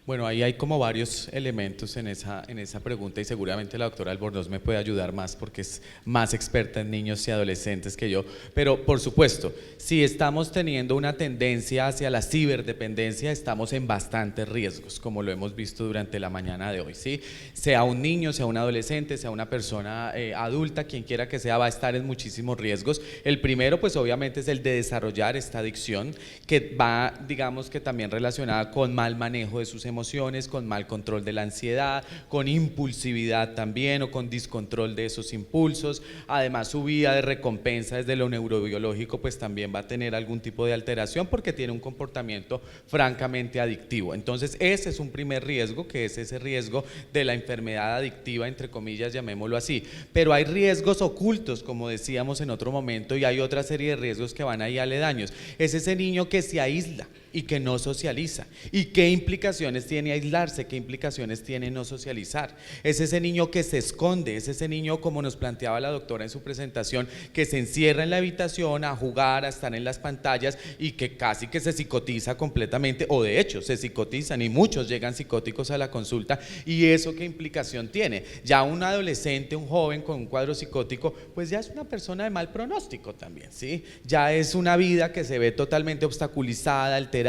D: Bueno, ahí hay como varios elementos en esa pregunta y seguramente la doctora Albornoz me puede ayudar más porque es más experta en niños y adolescentes que yo. Pero por supuesto, si estamos teniendo una tendencia hacia la ciberdependencia, estamos en bastantes riesgos, como lo hemos visto durante la mañana de hoy, ¿sí? Sea un niño, sea un adolescente, sea una persona adulta, quien quiera que sea, va a estar en muchísimos riesgos. El primero, pues obviamente es el de desarrollar esta adicción que va, digamos que también relacionada con mal manejo de sus emociones, con mal control de la ansiedad, con impulsividad también o con descontrol de esos impulsos. Además, su vía de recompensa desde lo neurobiológico pues también va a tener algún tipo de alteración porque tiene un comportamiento francamente adictivo. Entonces ese es un primer riesgo, que es ese riesgo de la enfermedad adictiva, entre comillas, llamémoslo así. Pero hay riesgos ocultos, como decíamos en otro momento, y hay otra serie de riesgos que van ahí aledaños. Es ese niño que se aísla y que no socializa. ¿Y qué implicaciones tiene aislarse? ¿Qué implicaciones tiene no socializar? Es ese niño que se esconde, es ese niño, como nos planteaba la doctora en su presentación, que se encierra en la habitación a jugar, a estar en las pantallas y que casi que se psicotiza completamente, o de hecho se psicotizan y muchos llegan psicóticos a la consulta. ¿Y eso qué implicación tiene? Ya un adolescente, un joven con un cuadro psicótico, pues ya es una persona de mal pronóstico también, ¿sí? Ya es una vida que se ve totalmente obstaculizada, alterada,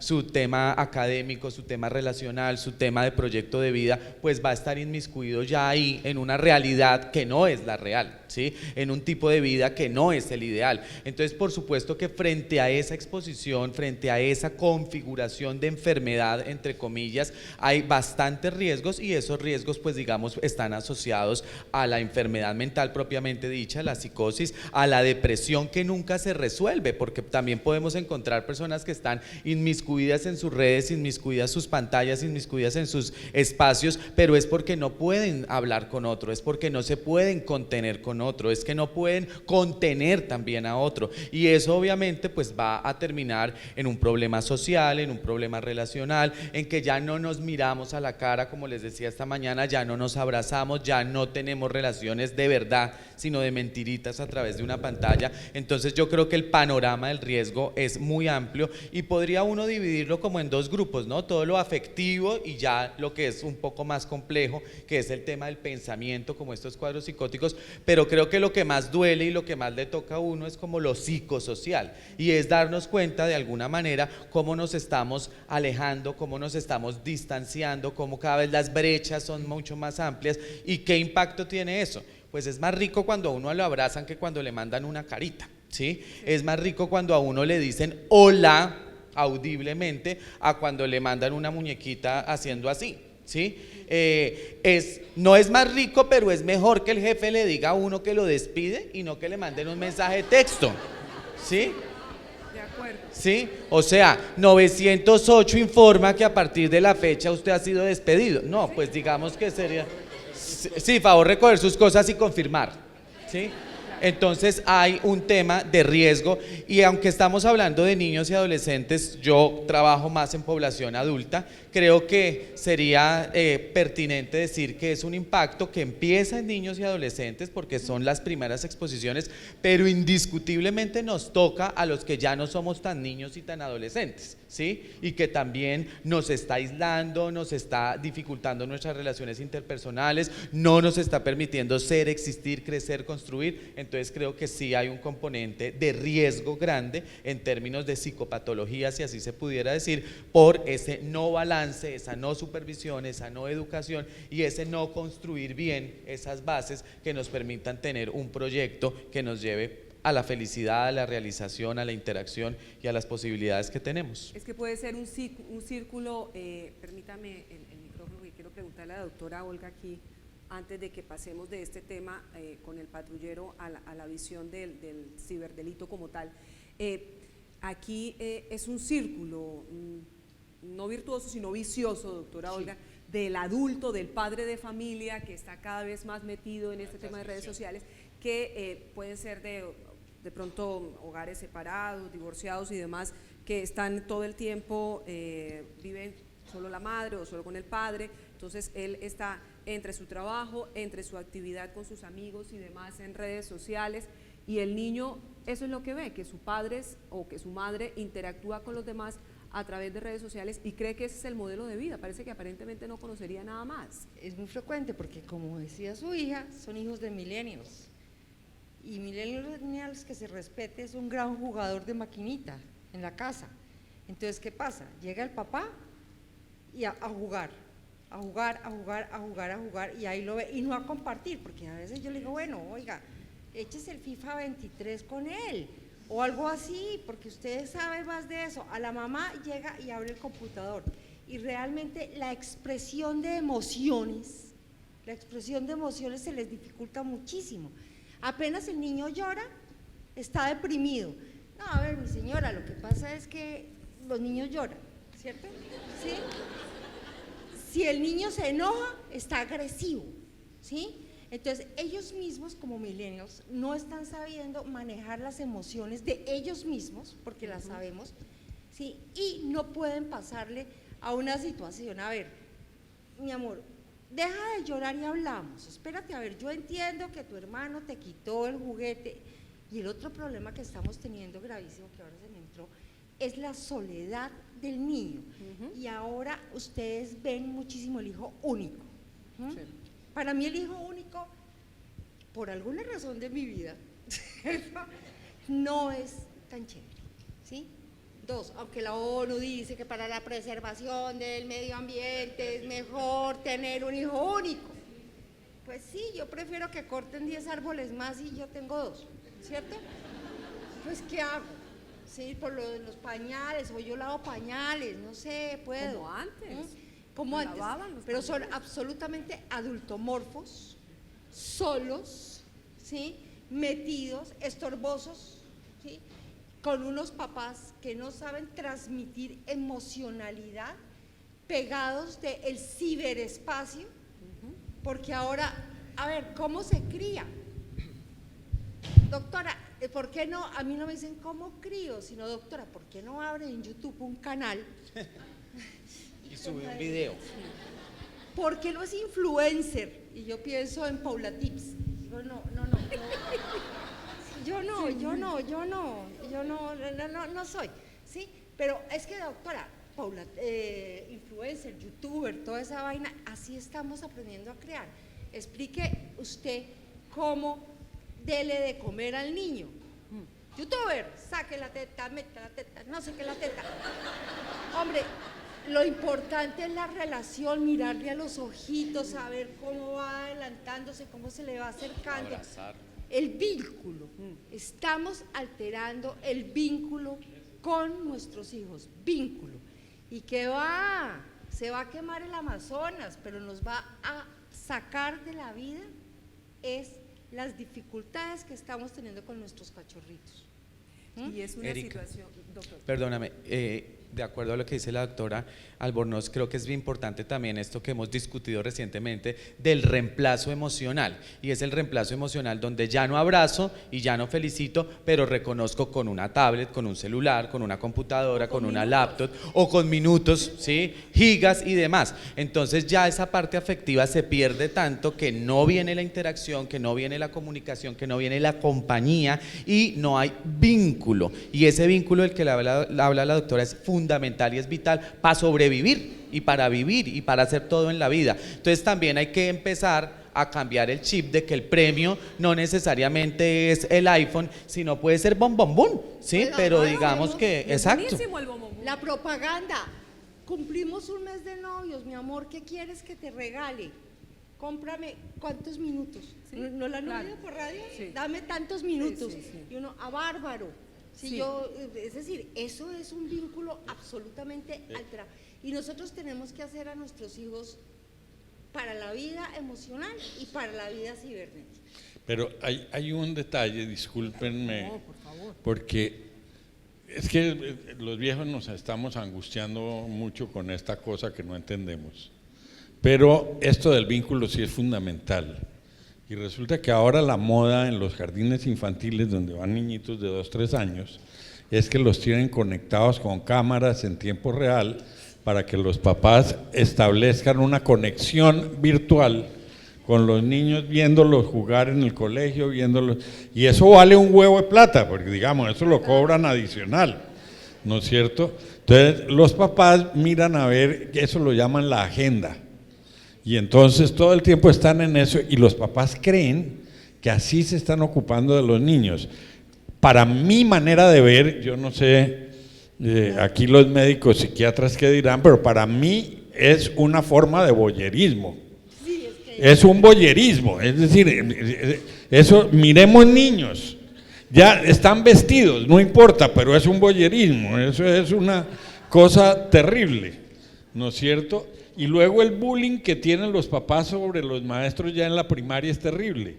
D: su tema académico, su tema relacional, su tema de proyecto de vida, pues va a estar inmiscuido ya ahí en una realidad que no es la real, ¿sí? En un tipo de vida que no es el ideal. Entonces, por supuesto que frente a esa exposición, frente a esa configuración de enfermedad, entre comillas, hay bastantes riesgos y esos riesgos, pues digamos, están asociados a la enfermedad mental propiamente dicha, la psicosis, a la depresión que nunca se resuelve, porque también podemos encontrar personas que están inmiscuidas en sus redes, inmiscuidas en sus pantallas, inmiscuidas en sus espacios, pero es porque no pueden hablar con otro, es porque no se pueden contener con otro, es que no pueden contener también a otro, y eso obviamente pues va a terminar en un problema social, en un problema relacional, en que ya no nos miramos a la cara, como les decía esta mañana, ya no nos abrazamos, ya no tenemos relaciones de verdad, sino de mentiritas a través de una pantalla. Entonces yo creo que el panorama del riesgo es muy amplio y podría uno dividirlo como en dos grupos, ¿no? Todo lo afectivo y ya lo que es un poco más complejo, que es el tema del pensamiento, como estos cuadros psicóticos, pero creo que lo que más duele y lo que más le toca a uno es como lo psicosocial, y es darnos cuenta de alguna manera cómo nos estamos alejando, cómo nos estamos distanciando, cómo cada vez las brechas son mucho más amplias y qué impacto tiene eso. Pues es más rico cuando a uno lo abrazan que cuando le mandan una carita, ¿sí? Es más rico cuando a uno le dicen hola audiblemente a cuando le mandan una muñequita haciendo así, ¿sí? No es más rico, pero es mejor que el jefe le diga a uno que lo despide y no que le manden un mensaje de texto. ¿Sí?
A: De acuerdo.
D: ¿Sí? O sea, 908 informa que a partir de la fecha usted ha sido despedido. No, pues digamos que sería... Sí, favor recoger sus cosas y confirmar. ¿Sí? Entonces hay un tema de riesgo y aunque estamos hablando de niños y adolescentes, yo trabajo más en población adulta, creo que sería pertinente decir que es un impacto que empieza en niños y adolescentes porque son las primeras exposiciones, pero indiscutiblemente nos toca a los que ya no somos tan niños y tan adolescentes, ¿sí? Y que también nos está aislando, nos está dificultando nuestras relaciones interpersonales, no nos está permitiendo ser, existir, crecer, construir. Entonces creo que sí hay un componente de riesgo grande en términos de psicopatología, si así se pudiera decir, por ese no balance, esa no supervisión, esa no educación y ese no construir bien esas bases que nos permitan tener un proyecto que nos lleve a la felicidad, a la realización, a la interacción y a las posibilidades que tenemos.
A: Es que puede ser un círculo, permítame el micrófono, que quiero preguntarle a la doctora Olga aquí, antes de que pasemos de este tema con el patrullero a la visión del ciberdelito como tal. Aquí es un círculo, no virtuoso, sino vicioso, doctora Olga, del adulto, del padre de familia, que está cada vez más metido en este tema de redes sociales, que pueden ser de pronto hogares separados, divorciados y demás, que están todo el tiempo, viven solo la madre o solo con el padre, entonces él está entre su trabajo, entre su actividad con sus amigos y demás en redes sociales, y el niño eso es lo que ve, que su padre o que su madre interactúa con los demás a través de redes sociales y cree que ese es el modelo de vida, parece que aparentemente no conocería nada más.
B: Es muy frecuente porque, como decía su hija, son hijos de millennials. Y millennials, que se respete, es un gran jugador de maquinita en la casa. Entonces, ¿qué pasa? Llega el papá y a jugar, y ahí lo ve, y no a compartir, porque a veces yo le digo, bueno, oiga, échese el FIFA 23 con él, o algo así, porque usted sabe más de eso. A la mamá llega y abre el computador, y realmente la expresión de emociones se les dificulta muchísimo. Apenas el niño llora, está deprimido. No, a ver, mi señora, lo que pasa es que los niños lloran, ¿cierto? ¿Sí? Si el niño se enoja, está agresivo, ¿sí? Entonces, ellos mismos como millennials no están sabiendo manejar las emociones de ellos mismos, porque las sabemos, ¿sí? Y no pueden pasarle a una situación, a ver, mi amor, deja de llorar y hablamos, espérate, a ver, yo entiendo que tu hermano te quitó el juguete, y el otro problema que estamos teniendo gravísimo, que ahora se me entró, es la soledad del niño. Y ahora ustedes ven muchísimo el hijo único. Sí. Para mí el hijo único, por alguna razón de mi vida, no es tan chévere, ¿sí? Dos, aunque la ONU dice que para la preservación del medio ambiente es mejor tener un hijo único, pues sí, yo prefiero que corten 10 árboles más y yo tengo 2, ¿cierto? Pues ¿qué hago? Sí, por lo de los pañales, o yo lavo pañales, no sé, puedo.
A: Como antes.
B: Como antes, pero
A: pañales.
B: son absolutamente adultomorfos, solos, ¿sí? Metidos, estorbosos, ¿sí? Con unos papás que no saben transmitir emocionalidad, pegados del ciberespacio, porque ahora, a ver, ¿cómo se cría? Doctora, ¿por qué no? A mí no me dicen cómo crío, sino doctora, ¿por qué no abren en YouTube un canal?
D: Y sube un video.
B: ¿Por qué no es influencer? Y yo pienso en Paula Tips. Digo, no. Yo no soy, ¿sí? Pero es que, doctora, Paula, influencer, youtuber, toda esa vaina, así estamos aprendiendo a crear. Explique usted cómo dele de comer al niño. Youtuber, saque la teta, meta la teta, no sé qué la teta. Hombre, lo importante es la relación, mirarle a los ojitos, saber cómo va adelantándose, cómo se le va acercando.
D: Abrazar.
B: El vínculo. Estamos alterando el vínculo con nuestros hijos. Vínculo. ¿Y qué va? Se va a quemar el Amazonas, pero nos va a sacar de la vida es las dificultades que estamos teniendo con nuestros cachorritos.
A: Y es una
D: Erika,
A: situación, doctor.
D: Perdóname, de acuerdo a lo que dice la doctora Albornoz, creo que es bien importante también esto que hemos discutido recientemente del reemplazo emocional, y es el reemplazo emocional donde ya no abrazo y ya no felicito, pero reconozco con una tablet, con un celular, con una computadora, con una laptop o con minutos, ¿sí? Gigas y demás. Entonces ya esa parte afectiva se pierde tanto que no viene la interacción, que no viene la comunicación, que no viene la compañía y no hay vínculo. Y ese vínculo del que habla la doctora es fundamental y es vital para sobrevivir y para hacer todo en la vida. Entonces también hay que empezar a cambiar el chip de que el premio no necesariamente es el iPhone, sino puede ser bom bom bum, ¿sí?
B: Pues
D: Pero
B: ahora
D: digamos
B: vemos
D: que, exacto.
A: Buenísimo el bombón.
B: La propaganda. Cumplimos un mes de novios, mi amor, ¿qué quieres que te regale? Cómprame, ¿cuántos minutos?
A: Sí,
B: ¿No la han
A: claro.
B: oído por radio?
A: Sí.
B: Dame tantos minutos.
A: Sí, sí, sí.
B: Y uno, a bárbaro. Si
A: Sí.
B: yo, es decir, eso es un vínculo absolutamente alterado. Y nosotros tenemos que hacer a nuestros hijos para la vida emocional y para la vida cibernética.
C: Pero hay un detalle, discúlpenme,
A: No, por favor.
C: porque es que los viejos nos estamos angustiando mucho con esta cosa que no entendemos. Pero esto del vínculo sí es fundamental. Y resulta que ahora la moda en los jardines infantiles, donde van niñitos de 2, 3 años, es que los tienen conectados con cámaras en tiempo real para que los papás establezcan una conexión virtual con los niños, viéndolos jugar en el colegio, viéndolos, y eso vale un huevo de plata, porque digamos, eso lo cobran adicional, ¿no es cierto? Entonces los papás miran a ver, eso lo llaman la agenda, y entonces todo el tiempo están en eso, y los papás creen que así se están ocupando de los niños. Para mi manera de ver, yo no sé, aquí los médicos psiquiatras qué dirán, pero para mí es una forma de voyerismo. Es un voyerismo, es decir, eso, miremos niños, ya están vestidos, no importa, pero es un voyerismo, eso es una cosa terrible, ¿no es cierto? Y luego el bullying que tienen los papás sobre los maestros ya en la primaria es terrible.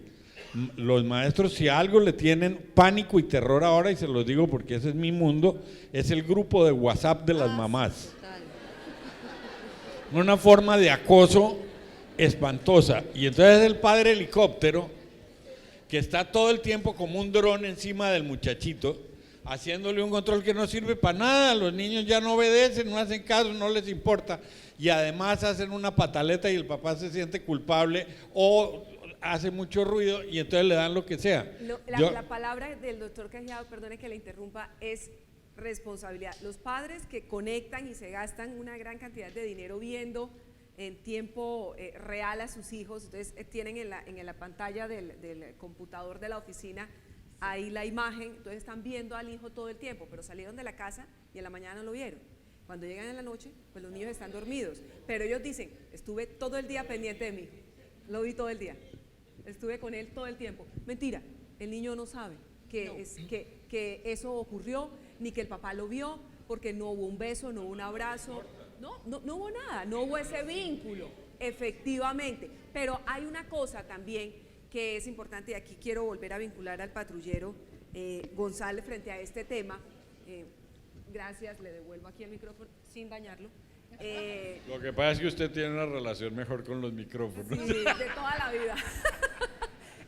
C: Los maestros, si a algo le tienen pánico y terror ahora, y se los digo porque ese es mi mundo, es el grupo de WhatsApp de las mamás. Una forma de acoso espantosa. Y entonces el padre helicóptero, que está todo el tiempo como un dron encima del muchachito, haciéndole un control que no sirve para nada, los niños ya no obedecen, no hacen caso, no les importa, y además hacen una pataleta y el papá se siente culpable o hace mucho ruido y entonces le dan lo que sea.
A: La palabra del doctor Cajiado, perdone que le interrumpa, es responsabilidad. Los padres que conectan y se gastan una gran cantidad de dinero viendo en tiempo real a sus hijos, entonces tienen en la pantalla del computador de la oficina ahí la imagen, entonces están viendo al hijo todo el tiempo, pero salieron de la casa y en la mañana no lo vieron. Cuando llegan en la noche, pues los niños están dormidos, pero ellos dicen, estuve todo el día pendiente de mi hijo, lo vi todo el día, estuve con él todo el tiempo. Mentira, el niño no sabe que eso ocurrió, ni que el papá lo vio, porque no hubo un beso, no hubo un abrazo, no hubo nada, no hubo ese vínculo, efectivamente. Pero hay una cosa también que es importante, y aquí quiero volver a vincular al patrullero González frente a este tema. Gracias, le devuelvo aquí el micrófono sin dañarlo.
C: Lo que pasa es que usted tiene una relación mejor con los micrófonos.
A: Sí, de toda la vida.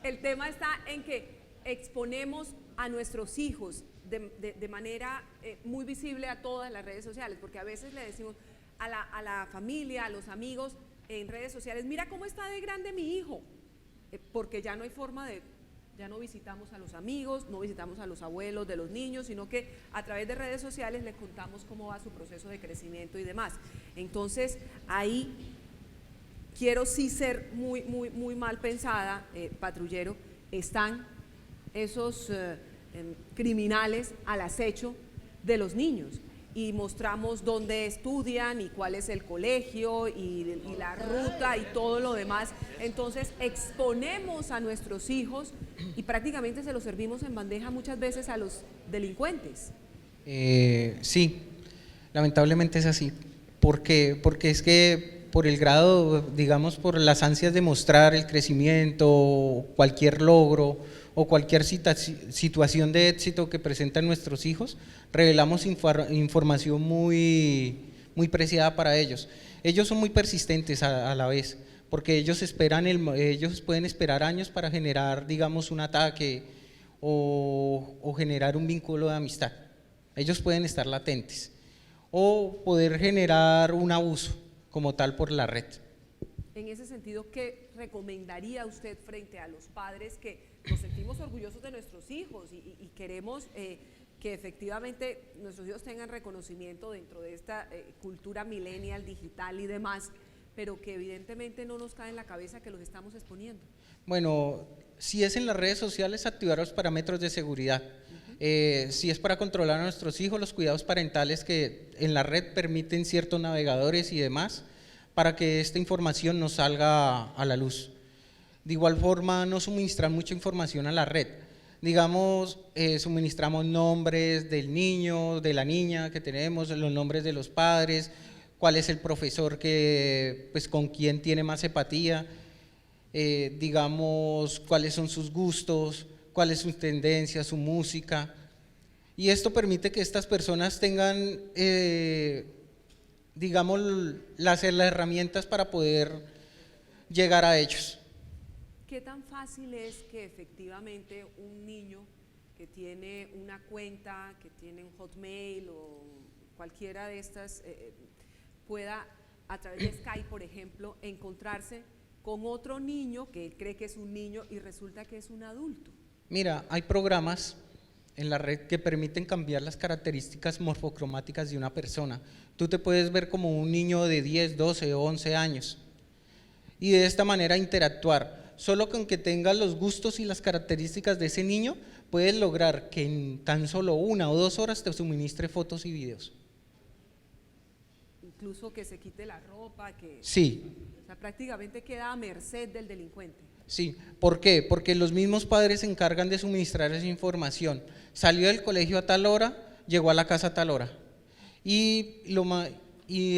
A: El tema está en que exponemos a nuestros hijos de manera muy visible a todas las redes sociales, porque a veces le decimos a la familia, a los amigos en redes sociales, mira cómo está de grande mi hijo, porque ya no hay forma ya no visitamos a los amigos, no visitamos a los abuelos de los niños, sino que a través de redes sociales les contamos cómo va su proceso de crecimiento y demás. Entonces ahí quiero sí ser muy mal pensada, patrullero, están esos criminales al acecho de los niños y mostramos dónde estudian y cuál es el colegio y la ruta y todo lo demás. Entonces exponemos a nuestros hijos y prácticamente se los servimos en bandeja muchas veces a los delincuentes.
E: Sí, lamentablemente es así, porque es que por el grado, digamos, por las ansias de mostrar el crecimiento, cualquier logro o cualquier situación de éxito que presentan nuestros hijos, revelamos información muy preciada para ellos. Ellos son muy persistentes a la vez, porque ellos pueden esperar años para generar, digamos, un ataque o generar un vínculo de amistad. Ellos pueden estar latentes o poder generar un abuso como tal por la red.
A: En ese sentido, ¿qué recomendaría usted frente a los padres que nos sentimos orgullosos de nuestros hijos y queremos que efectivamente nuestros hijos tengan reconocimiento dentro de esta cultura millennial, digital y demás, pero que evidentemente no nos cae en la cabeza que los estamos exponiendo?
E: Bueno, si es en las redes sociales, activar los parámetros de seguridad. Si es para controlar a nuestros hijos, los cuidados parentales que en la red permiten ciertos navegadores y demás, para que esta información no salga a la luz. De igual forma, no suministrar mucha información a la red. Digamos, suministramos nombres del niño, de la niña que tenemos, los nombres de los padres, cuál es el profesor con quien tiene más empatía, digamos, cuáles son sus gustos, cuáles son sus tendencias, su música. Y esto permite que estas personas tengan digamos, las herramientas para poder llegar a ellos.
A: ¿Qué tan fácil es que efectivamente un niño que tiene una cuenta, que tiene un Hotmail o cualquiera de estas, pueda a través de Skype, por ejemplo, encontrarse con otro niño que él cree que es un niño y resulta que es un adulto?
E: Mira, hay programas en la red que permiten cambiar las características morfocromáticas de una persona. Tú te puedes ver como un niño de 10, 12 o 11 años y de esta manera interactuar. Solo con que tengas los gustos y las características de ese niño, puedes lograr que en tan solo 1 o 2 horas te suministre fotos y videos.
A: Incluso que se quite la ropa, que…
E: Sí.
A: O sea, prácticamente queda a merced del delincuente.
E: Sí, ¿por qué? Porque los mismos padres se encargan de suministrar esa información. Salió del colegio a tal hora, llegó a la casa a tal hora. Y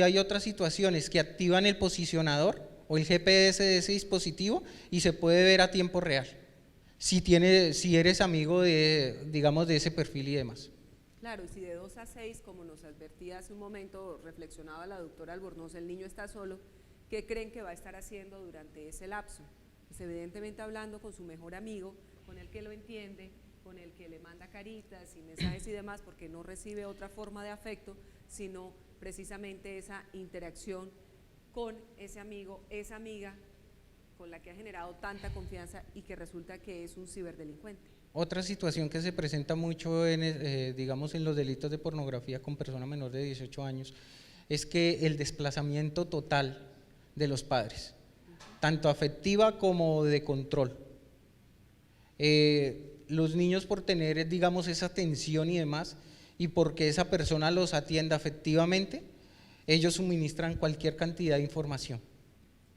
E: hay otras situaciones que activan el posicionador o el GPS de ese dispositivo y se puede ver a tiempo real, si eres amigo de, digamos, de ese perfil y demás.
A: Claro, y si de 2 a 6, como nos advertía hace un momento, reflexionaba la doctora Albornoz, el niño está solo, ¿qué creen que va a estar haciendo durante ese lapso? Pues evidentemente hablando con su mejor amigo, con el que lo entiende, con el que le manda caritas y mensajes y demás, porque no recibe otra forma de afecto, sino precisamente esa interacción con ese amigo, esa amiga con la que ha generado tanta confianza y que resulta que es un ciberdelincuente.
E: Otra situación que se presenta mucho digamos, en los delitos de pornografía con persona menor de 18 años es que el desplazamiento total de los padres, tanto afectiva como de control. Los niños, por tener, digamos, esa atención y demás, y porque esa persona los atienda afectivamente, ellos suministran cualquier cantidad de información.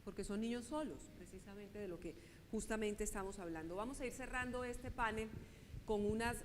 A: Porque son niños solos, precisamente de lo que justamente estamos hablando. Vamos a ir cerrando este panel con unas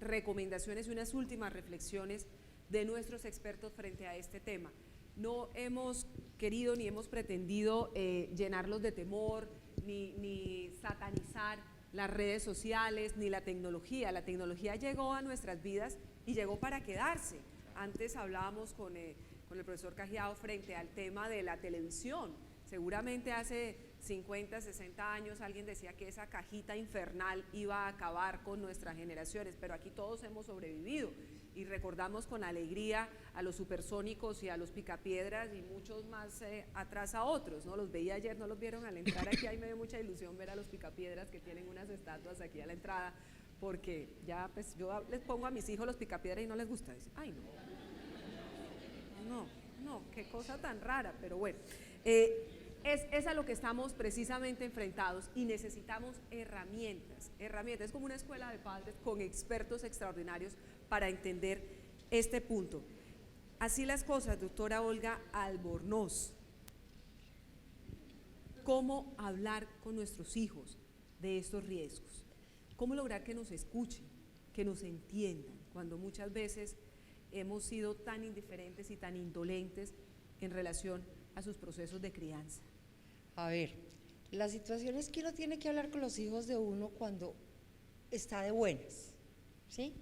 A: recomendaciones y unas últimas reflexiones de nuestros expertos frente a este tema. No hemos querido ni hemos pretendido llenarlos de temor, ni satanizar las redes sociales, ni la tecnología. La tecnología llegó a nuestras vidas y llegó para quedarse. Antes hablábamos con el profesor Cajiao frente al tema de la televisión. Seguramente hace 50, 60 años alguien decía que esa cajita infernal iba a acabar con nuestras generaciones, pero aquí todos hemos sobrevivido y recordamos con alegría a los supersónicos y a los picapiedras y muchos más atrás a otros, ¿no? Los veía ayer, ¿no los vieron al entrar aquí? Ahí me dio mucha ilusión ver a los picapiedras que tienen unas estatuas aquí a la entrada, porque ya pues yo les pongo a mis hijos los picapiedras y no les gusta. Dicen, ay no, qué cosa tan rara, pero bueno. Es a lo que estamos precisamente enfrentados y necesitamos herramientas, es como una escuela de padres con expertos extraordinarios para entender este punto. Así las cosas, doctora Olga Albornoz, ¿cómo hablar con nuestros hijos de estos riesgos? ¿Cómo lograr que nos escuchen, que nos entiendan, cuando muchas veces hemos sido tan indiferentes y tan indolentes en relación a sus procesos de crianza?
B: A ver, La situación es que uno tiene que hablar con los hijos de uno cuando está de buenas, ¿sí?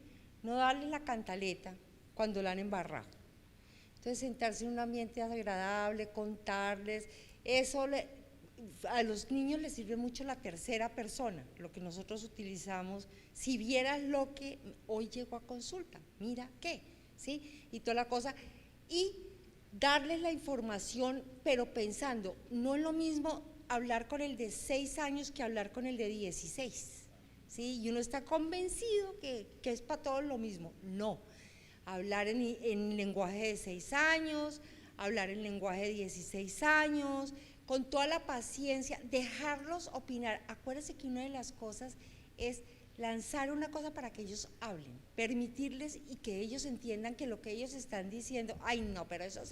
B: No darles la cantaleta cuando la han embarrado. Entonces, sentarse en un ambiente agradable, contarles, a los niños les sirve mucho la tercera persona, lo que nosotros utilizamos. Si vieras lo que hoy llegó a consulta, mira qué, ¿sí? Y toda la cosa. Y darles la información, pero pensando, no es lo mismo hablar con el de 6 años que hablar con el de 16, ¿sí? Y uno está convencido que es para todos lo mismo. No, hablar en lenguaje de 6 años, hablar en lenguaje de 16 años, con toda la paciencia, dejarlos opinar. Acuérdense que una de las cosas es lanzar una cosa para que ellos hablen, permitirles y que ellos entiendan que lo que ellos están diciendo, ay no, pero eso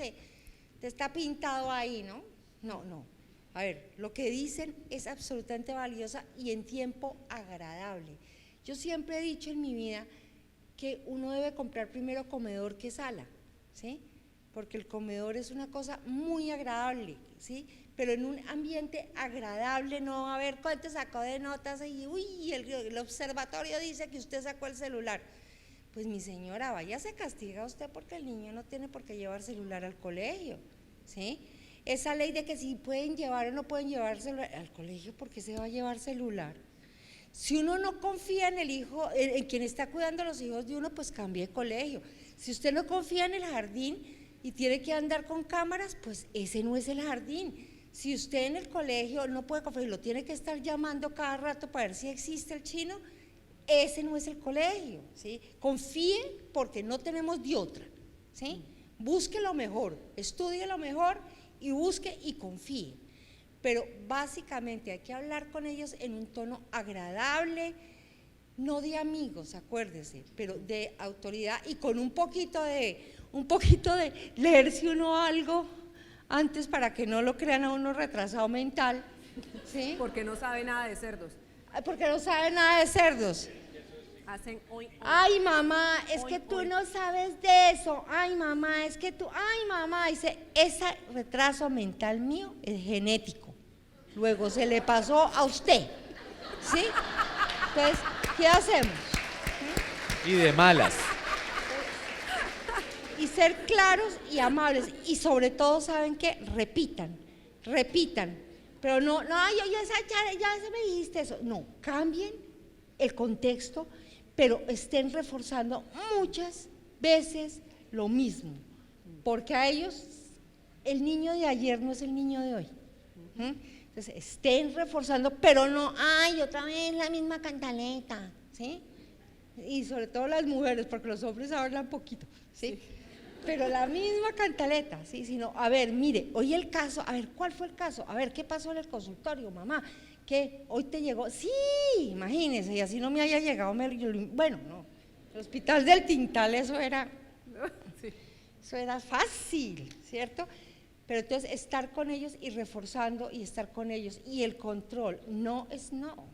B: te está pintado ahí, ¿no? No, no. A ver, lo que dicen es absolutamente valiosa y en tiempo agradable. Yo siempre he dicho en mi vida que uno debe comprar primero comedor que sala, ¿sí? Porque el comedor es una cosa muy agradable, ¿sí? Pero en un ambiente agradable, no a ver cuánto sacó de notas y uy, el observatorio dice que usted sacó el celular. Pues mi señora, vaya, se castiga usted porque el niño no tiene por qué llevar celular al colegio, ¿sí? Esa ley de que si pueden llevar o no pueden llevar celular al colegio, ¿por qué se va a llevar celular? Si uno no confía en el hijo, en quien está cuidando a los hijos de uno, pues cambie de colegio. Si usted no confía en el jardín y tiene que andar con cámaras, pues ese no es el jardín. Si usted en el colegio no puede confiar y lo tiene que estar llamando cada rato para ver si existe el chino, ese no es el colegio, ¿sí? Confíe porque no tenemos de otra, ¿sí? Busque lo mejor, estudie lo mejor y busque y confíe. Pero básicamente hay que hablar con ellos en un tono agradable, no de amigos, acuérdese, pero de autoridad y con un poquito de leerse uno algo antes para que no lo crean a uno retrasado mental, ¿sí?
A: Porque no sabe nada de cerdos.
B: Porque no sabe nada de cerdos.
A: Hacen hoy.
B: Ay, mamá, es
A: Hoy,
B: que tú
A: hoy.
B: no sabes de eso. Ay, mamá, es que tú, ay, mamá, dice, ese retraso mental mío es genético. Luego se le pasó a usted, ¿sí? Entonces, ¿qué hacemos?
D: Y de malas.
B: Y ser claros y amables y sobre todo, ¿saben qué? Repitan, pero no, ya se me dijiste eso, no, cambien el contexto, pero estén reforzando muchas veces lo mismo, porque a ellos el niño de ayer no es el niño de hoy. Entonces, estén reforzando, pero no, ay, otra vez la misma cantaleta, ¿sí? Y sobre todo las mujeres, porque los hombres hablan poquito, ¿sí? Pero la misma cantaleta, ¿sí? Sino, a ver, mire, hoy el caso, a ver, ¿cuál fue el caso? A ver, ¿qué pasó en el consultorio, mamá? ¿Qué? ¿Hoy te llegó? Sí, imagínese, y así no me haya llegado, bueno, no, el hospital del Tintal, eso era fácil, ¿cierto? Pero entonces estar con ellos y reforzando y estar con ellos, y el control, no es no,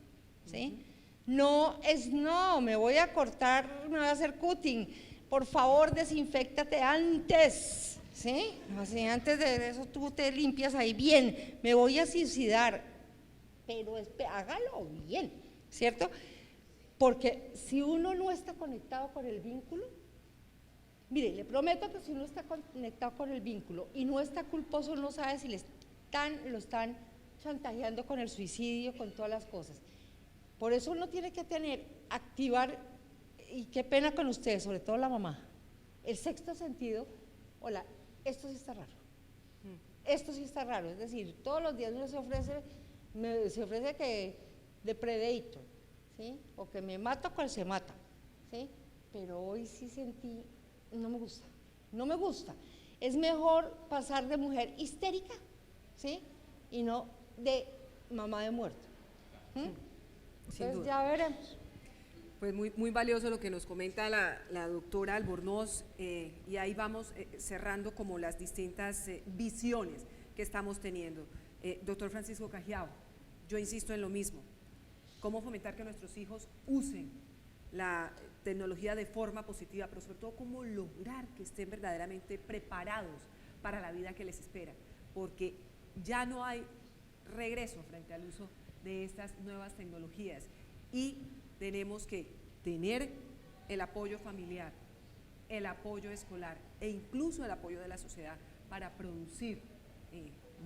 B: ¿sí? No es no, me voy a cortar, me voy a hacer cutting, por favor desinféctate antes, ¿sí? Así antes de eso tú te limpias ahí bien, me voy a suicidar, pero hágalo bien, ¿cierto? Porque si uno no está conectado con el vínculo, mire, le prometo que si uno está conectado con el vínculo y no está culposo, no sabe si lo están chantajeando con el suicidio, con todas las cosas. Por eso uno tiene que activar, y qué pena con ustedes, sobre todo la mamá, el sexto sentido. Hola, esto sí está raro, esto sí está raro, es decir, todos los días uno se ofrece que de predator, ¿sí? O que me mato cual se mata, ¿sí? Pero hoy sí sentí, no me gusta, es mejor pasar de mujer histérica, ¿sí? Y no de mamá de muerto. Entonces ya veremos.
A: Pues muy valioso lo que nos comenta la doctora Albornoz, y ahí vamos cerrando como las distintas visiones que estamos teniendo. Doctor Francisco Cajiao, yo insisto en lo mismo, cómo fomentar que nuestros hijos usen la tecnología de forma positiva, pero sobre todo cómo lograr que estén verdaderamente preparados para la vida que les espera, porque ya no hay regreso frente al uso de estas nuevas tecnologías y tenemos que tener el apoyo familiar, el apoyo escolar e incluso el apoyo de la sociedad para producir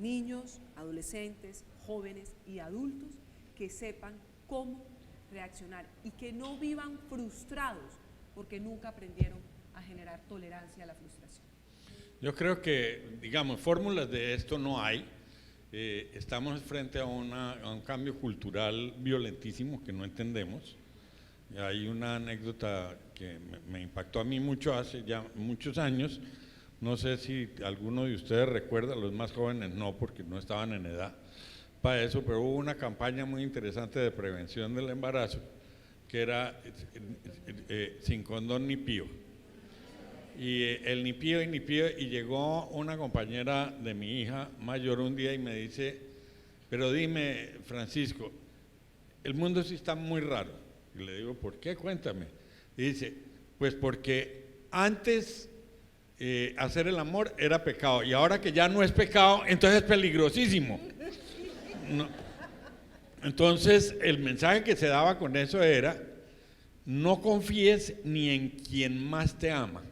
A: niños, adolescentes, jóvenes y adultos que sepan cómo reaccionar y que no vivan frustrados porque nunca aprendieron a generar tolerancia a la frustración.
C: Yo creo que, digamos, fórmulas de esto no hay. Estamos frente a un cambio cultural violentísimo que no entendemos. Hay una anécdota que me impactó a mí mucho hace ya muchos años. No sé si alguno de ustedes recuerda, los más jóvenes no, porque no estaban en edad para eso, pero hubo una campaña muy interesante de prevención del embarazo que era sin condón ni pío. Y el ni pío y ni pío, y llegó una compañera de mi hija mayor un día y me dice, pero dime, Francisco, el mundo sí está muy raro. Y le digo, ¿por qué? Cuéntame. Y dice, pues porque antes hacer el amor era pecado y ahora que ya no es pecado, entonces es peligrosísimo. No. Entonces el mensaje que se daba con eso era, no confíes ni en quien más te ama,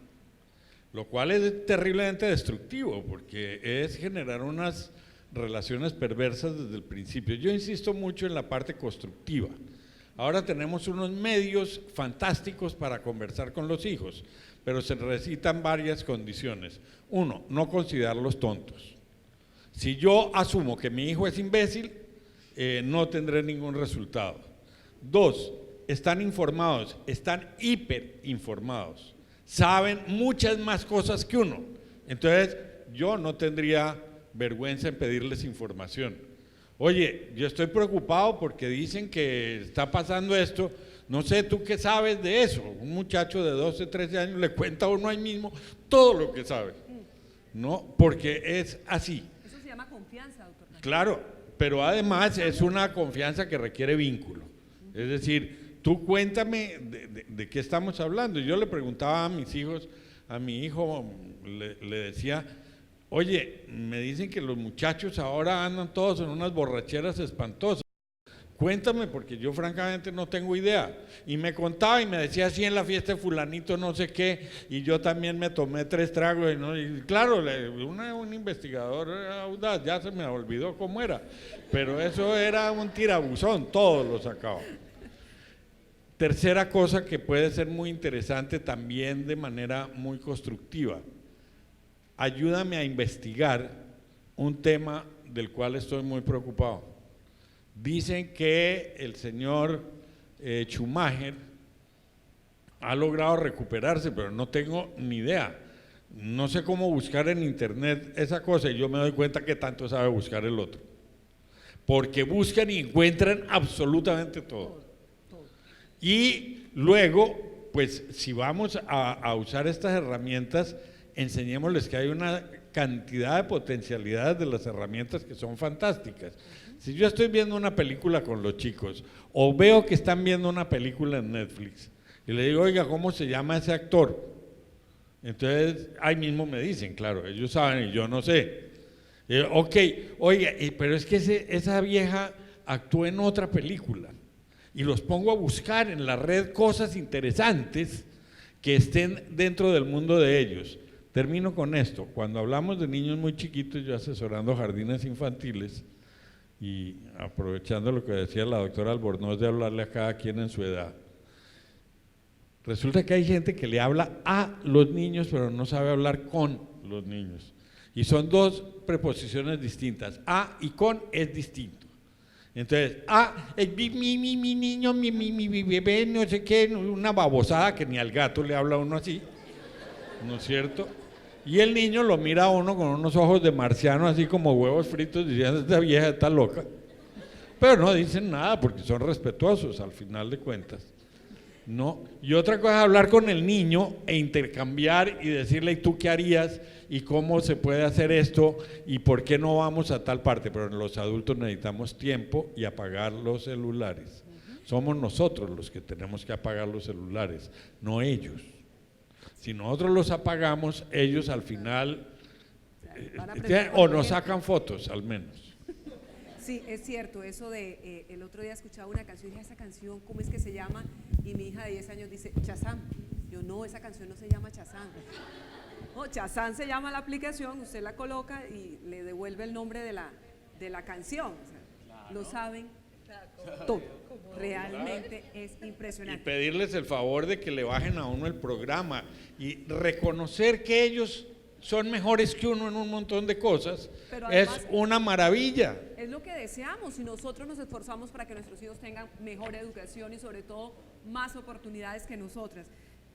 C: lo cual es terriblemente destructivo porque es generar unas relaciones perversas desde el principio. Yo insisto mucho en la parte constructiva. Ahora tenemos unos medios fantásticos para conversar con los hijos, pero se necesitan varias condiciones. Uno, no considerarlos tontos. Si yo asumo que mi hijo es imbécil, no tendré ningún resultado. Dos, están informados, están hiper informados, saben muchas más cosas que uno. Entonces, yo no tendría vergüenza en pedirles información. Oye, yo estoy preocupado porque dicen que está pasando esto, no sé, ¿tú qué sabes de eso? Un muchacho de 12, 13 años le cuenta a uno ahí mismo todo lo que sabe, ¿no? Porque es así.
A: Eso se llama confianza, doctor.
C: Claro, pero además es una confianza que requiere vínculo. Es decir, tú cuéntame de qué estamos hablando. Yo le preguntaba a mis hijos, a mi hijo le decía, oye, me dicen que los muchachos ahora andan todos en unas borracheras espantosas. Cuéntame, porque yo francamente no tengo idea. Y me contaba y me decía así en la fiesta de fulanito no sé qué, y yo también me tomé 3 tragos. Y claro, un investigador audaz, ya se me olvidó cómo era, pero eso era un tirabuzón, todos lo sacaba. Tercera cosa que puede ser muy interesante también de manera muy constructiva. Ayúdame a investigar un tema del cual estoy muy preocupado. Dicen que el señor Schumacher ha logrado recuperarse, pero no tengo ni idea. No sé cómo buscar en internet esa cosa y yo me doy cuenta que tanto sabe buscar el otro. Porque buscan y encuentran absolutamente todo. Y luego, pues si vamos a usar estas herramientas, enseñémosles que hay una cantidad de potencialidades de las herramientas que son fantásticas. Si yo estoy viendo una película con los chicos o veo que están viendo una película en Netflix y le digo, oiga, ¿cómo se llama ese actor? Entonces, ahí mismo me dicen, claro, ellos saben y yo no sé. Ok, oiga, pero es que esa vieja actuó en otra película y los pongo a buscar en la red cosas interesantes que estén dentro del mundo de ellos. Termino con esto, cuando hablamos de niños muy chiquitos, yo asesorando jardines infantiles y aprovechando lo que decía la doctora Albornoz de hablarle a cada quien en su edad, resulta que hay gente que le habla a los niños pero no sabe hablar con los niños y son 2 preposiciones distintas, a y con es distinto. Entonces, mi niño, mi bebé, no sé qué, una babosada que ni al gato le habla a uno así, ¿no es cierto? Y el niño lo mira a uno con unos ojos de marciano, así como huevos fritos, diciendo, esta vieja está loca. Pero no dicen nada porque son respetuosos al final de cuentas. ¿No? Y otra cosa es hablar con el niño e intercambiar y decirle, ¿y tú qué harías? ¿Y cómo se puede hacer esto? ¿Y por qué no vamos a tal parte? Pero los adultos necesitamos tiempo y apagar los celulares. Somos nosotros los que tenemos que apagar los celulares, no ellos. Si nosotros los apagamos, ellos al final o nos sacan fotos al menos.
A: Sí, es cierto, eso de, el otro día escuchaba una canción y dije, esa canción, ¿cómo es que se llama? Y mi hija de 10 años dice, Chazán. Yo, no, esa canción no se llama Chazán. No, Chazán se llama la aplicación, usted la coloca y le devuelve el nombre de la canción. O sea, claro. Lo saben todo. Realmente es
C: Y
A: impresionante.
C: pedirles el favor de que le bajen a uno el programa y reconocer que ellos son mejores que uno en un montón de cosas,
A: Pero además,
C: es una maravilla.
A: es lo que deseamos y nosotros nos esforzamos para que nuestros hijos tengan mejor educación y sobre todo más oportunidades que nosotras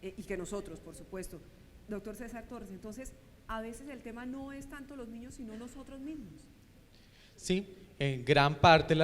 A: y que nosotros, por supuesto. Doctor César Torres, entonces a veces el tema no es tanto los niños sino nosotros mismos.
D: Sí, en gran parte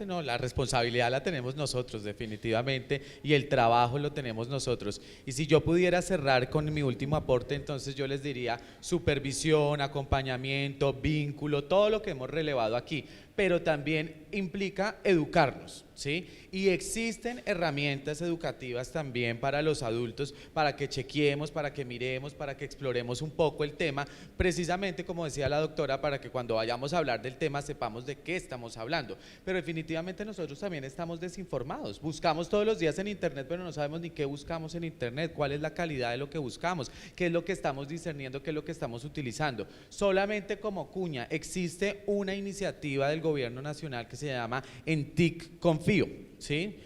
D: no, la responsabilidad la tenemos nosotros definitivamente y el trabajo lo tenemos nosotros. Y si yo pudiera cerrar con mi último aporte, entonces yo les diría supervisión, acompañamiento, vínculo, todo lo que hemos relevado aquí, pero también implica educarnos, ¿sí? Y existen herramientas educativas también para los adultos, para que chequeemos, para que miremos, para que exploremos un poco el tema, precisamente como decía la doctora, para que cuando vayamos a hablar del tema sepamos de qué estamos hablando. Pero definitivamente nosotros también estamos desinformados, buscamos todos los días en internet, pero no sabemos ni qué buscamos en internet, cuál es la calidad de lo que buscamos, qué es lo que estamos discerniendo, qué es lo que estamos utilizando. Solamente como cuña, existe una iniciativa del gobierno nacional que se llama En TIC Confío, ¿sí?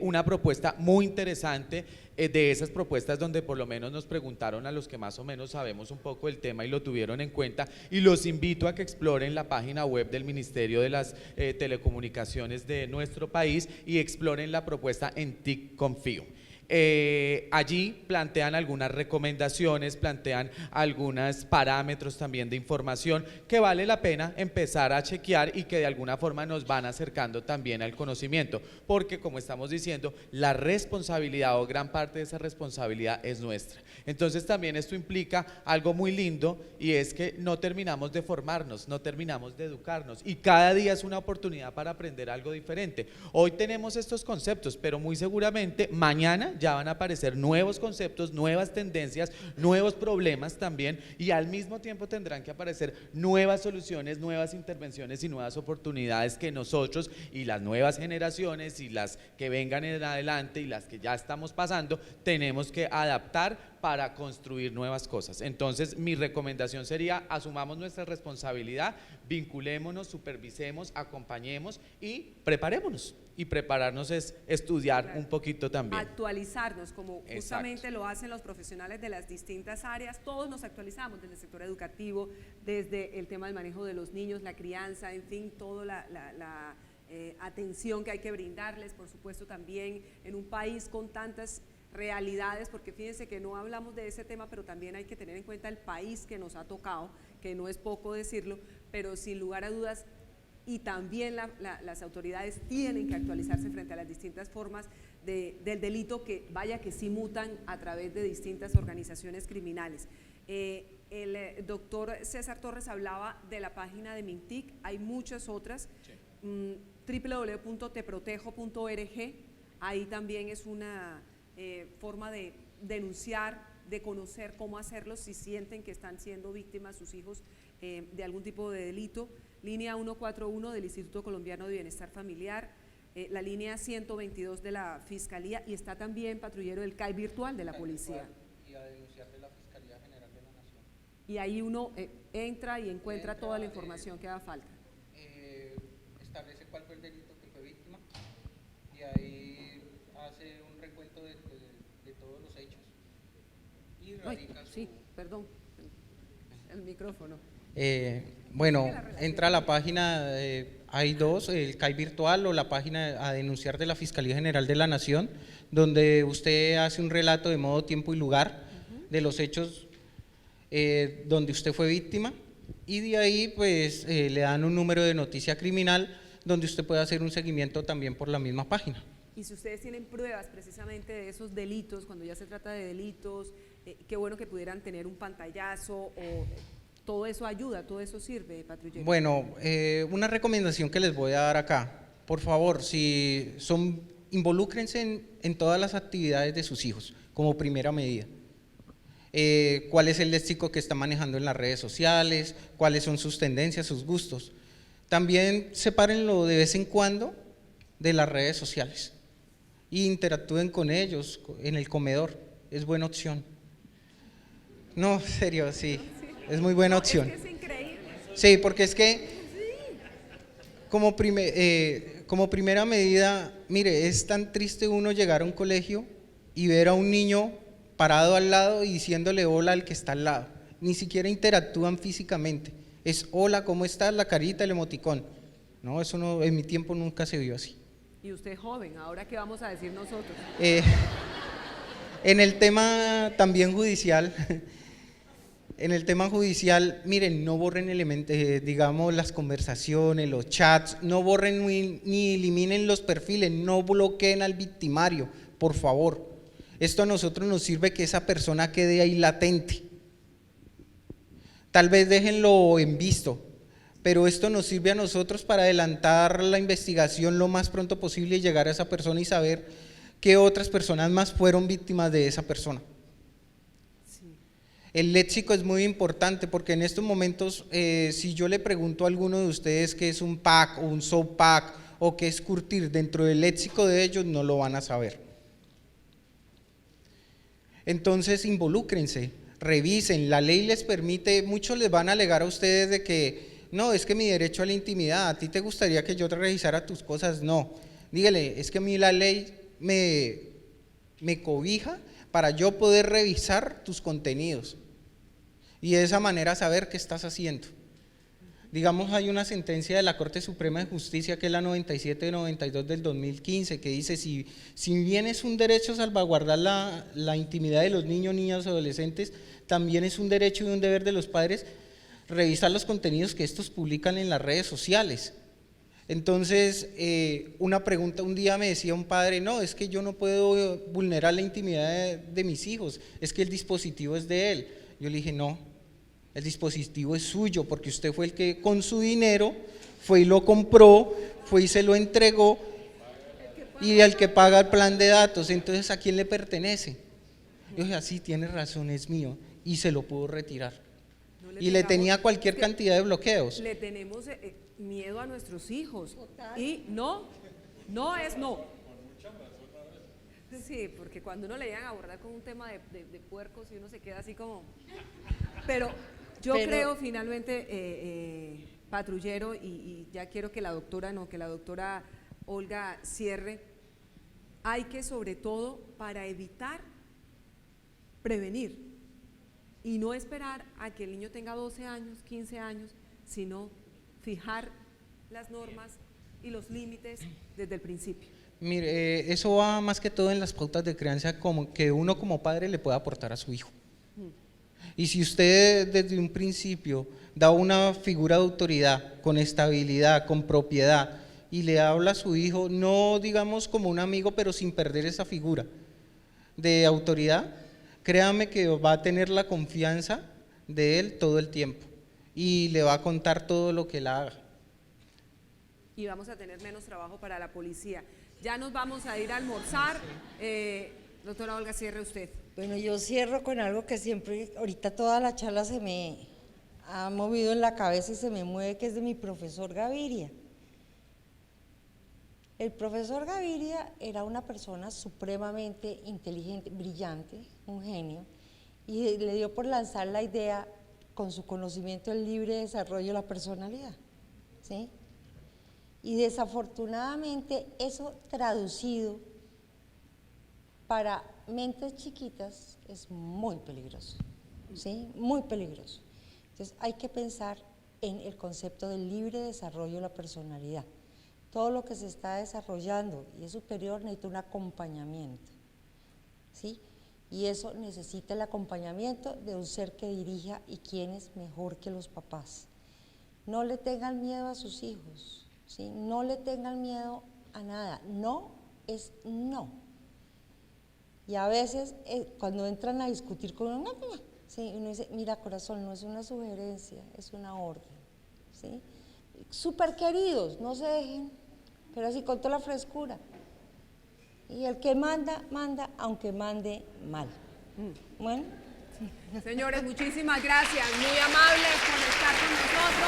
D: Una propuesta muy interesante, de esas propuestas donde por lo menos nos preguntaron a los que más o menos sabemos un poco del tema y lo tuvieron en cuenta, y los invito a que exploren la página web del Ministerio de las Telecomunicaciones de nuestro país y exploren la propuesta En TIC Confío. Allí plantean algunas recomendaciones, plantean algunos parámetros también de información que vale la pena empezar a chequear y que de alguna forma nos van acercando también al conocimiento, porque como estamos diciendo, la responsabilidad o gran parte de esa responsabilidad es nuestra. Entonces también esto implica algo muy lindo y es que no terminamos de formarnos, no terminamos de educarnos y cada día es una oportunidad para aprender algo diferente. Hoy tenemos estos conceptos, pero muy seguramente mañana ya van a aparecer nuevos conceptos, nuevas tendencias, nuevos problemas también, y al mismo tiempo tendrán que aparecer nuevas soluciones, nuevas intervenciones y nuevas oportunidades que nosotros y las nuevas generaciones y las que vengan en adelante y las que ya estamos pasando tenemos que adaptar para construir nuevas cosas. Entonces mi recomendación sería: asumamos nuestra responsabilidad, vinculémonos, supervisemos, acompañemos y preparémonos. Y prepararnos es estudiar un poquito también.
A: Actualizarnos, como justamente
D: Exacto.
A: lo hacen los profesionales de las distintas áreas, todos nos actualizamos desde el sector educativo, desde el tema del manejo de los niños, la crianza, en fin, toda la atención que hay que brindarles, por supuesto también en un país con tantas realidades, porque fíjense que no hablamos de ese tema, pero también hay que tener en cuenta el país que nos ha tocado, que no es poco decirlo, pero sin lugar a dudas, y también las autoridades tienen que actualizarse frente a las distintas formas del delito que vaya que sí mutan a través de distintas organizaciones criminales. El doctor César Torres hablaba de la página de Mintic, hay muchas otras, sí. www.teprotejo.org, ahí también es una forma de denunciar, de conocer cómo hacerlo si sienten que están siendo víctimas sus hijos de algún tipo de delito. Línea 141 del Instituto Colombiano de Bienestar Familiar, la línea 122 de la Fiscalía, y está también patrullero del CAI virtual de la policía.
E: Y a denunciar de la Fiscalía General de la Nación.
A: Y ahí uno entra y encuentra toda la información que haga falta.
E: Establece cuál fue el delito que fue víctima y ahí hace un recuento de todos los hechos y radica
A: sí, perdón, el micrófono.
E: Bueno, entra a la página, hay dos, el CAI virtual o la página a denunciar de la Fiscalía General de la Nación, donde usted hace un relato de modo, tiempo y lugar de los hechos donde usted fue víctima, y de ahí pues le dan un número de noticia criminal donde usted puede hacer un seguimiento también por la misma página.
A: Y si ustedes tienen pruebas precisamente de esos delitos, cuando ya se trata de delitos, qué bueno que pudieran tener un pantallazo o… Todo eso ayuda, todo eso sirve, patrullero.
E: Bueno, una recomendación que les voy a dar acá, por favor, si son, involúcrense en todas las actividades de sus hijos, como primera medida. ¿Cuál es el léxico que está manejando en las redes sociales? ¿Cuáles son sus tendencias, sus gustos? También sepárenlo de vez en cuando de las redes sociales e interactúen con ellos en el comedor, es buena opción. No, en serio, sí, es muy buena opción.
A: Es que es increíble.
E: Sí, porque es que como primera medida, mire, es tan triste uno llegar a un colegio y ver a un niño parado al lado y diciéndole hola al que está al lado. Ni siquiera interactúan físicamente. Es hola, ¿cómo estás? La carita, el emoticón. No, eso no, en mi tiempo nunca se vio así.
A: Y usted joven, ¿ahora qué vamos a decir nosotros?
E: En el tema también judicial, miren, no borren digamos las conversaciones, los chats, no borren ni eliminen los perfiles, no bloqueen al victimario, por favor. Esto a nosotros nos sirve que esa persona quede ahí latente. Tal vez déjenlo en visto, pero esto nos sirve a nosotros para adelantar la investigación lo más pronto posible y llegar a esa persona y saber qué otras personas más fueron víctimas de esa persona.
A: Sí.
E: El léxico es muy importante porque en estos momentos, si yo le pregunto a alguno de ustedes qué es un pack o un soap-pack o qué es curtir, dentro del léxico de ellos no lo van a saber. Entonces involúcrense, revisen, la ley les permite, muchos les van a alegar a ustedes de que no, es que mi derecho a la intimidad, ¿a ti te gustaría que yo te revisara tus cosas? No, dígale, es que a mí la ley me cobija para yo poder revisar tus contenidos y de esa manera saber qué estás haciendo. Digamos, hay una sentencia de la Corte Suprema de Justicia que es la 97-92 del 2015 que dice, si bien es un derecho salvaguardar la intimidad de los niños, niñas, adolescentes, también es un derecho y un deber de los padres revisar los contenidos que estos publican en las redes sociales. Entonces, una pregunta, un día me decía un padre, no, es que yo no puedo vulnerar la intimidad de mis hijos, es que el dispositivo es de él. Yo le dije, no, el dispositivo es suyo, porque usted fue el que con su dinero fue y lo compró, fue y se lo entregó, y el que paga el plan de datos, entonces ¿a quién le pertenece? Yo dije, así tiene razón, es mío, y se lo pudo retirar. Y le tenía cualquier cantidad de bloqueos.
A: Le tenemos miedo a nuestros hijos. Total. Y no es no. Sí, porque cuando uno le llegan a abordar con un tema de puercos y uno se queda así como… Pero yo creo finalmente, patrullero, y ya quiero que la doctora Olga cierre, hay que sobre todo para evitar, prevenir. Y no esperar a que el niño tenga 12 años, 15 años, sino fijar las normas y los límites desde el principio.
E: Mire, eso va más que todo en las pautas de crianza que uno como padre le puede aportar a su hijo. Y si usted desde un principio da una figura de autoridad con estabilidad, con propiedad, y le habla a su hijo, no digamos como un amigo, pero sin perder esa figura de autoridad, créame que va a tener la confianza de él todo el tiempo y le va a contar todo lo que él haga.
A: Y vamos a tener menos trabajo para la policía. Ya nos vamos a ir a almorzar. Doctora Olga, cierre usted.
B: Bueno, yo cierro con algo que siempre, ahorita toda la charla se me ha movido en la cabeza y se me mueve, que es de mi profesor Gaviria. El profesor Gaviria era una persona supremamente inteligente, brillante, un genio, y le dio por lanzar la idea, con su conocimiento del libre desarrollo de la personalidad, ¿sí? Y desafortunadamente eso traducido para mentes chiquitas es muy peligroso, ¿sí? Muy peligroso. Entonces hay que pensar en el concepto del libre desarrollo de la personalidad. Todo lo que se está desarrollando y es superior necesita un acompañamiento, ¿sí? Y eso necesita el acompañamiento de un ser que dirija, y quién es mejor que los papás. No le tengan miedo a sus hijos, ¿sí? No le tengan miedo a nada, no es no. Y a veces cuando entran a discutir con uno, ¿sí? Uno dice, mira corazón, no es una sugerencia, es una orden, ¿sí? Súper queridos, no se dejen, pero así con toda la frescura. Y el que manda, manda, aunque mande mal. Bueno.
A: Señores, muchísimas gracias, muy amables por estar con nosotros.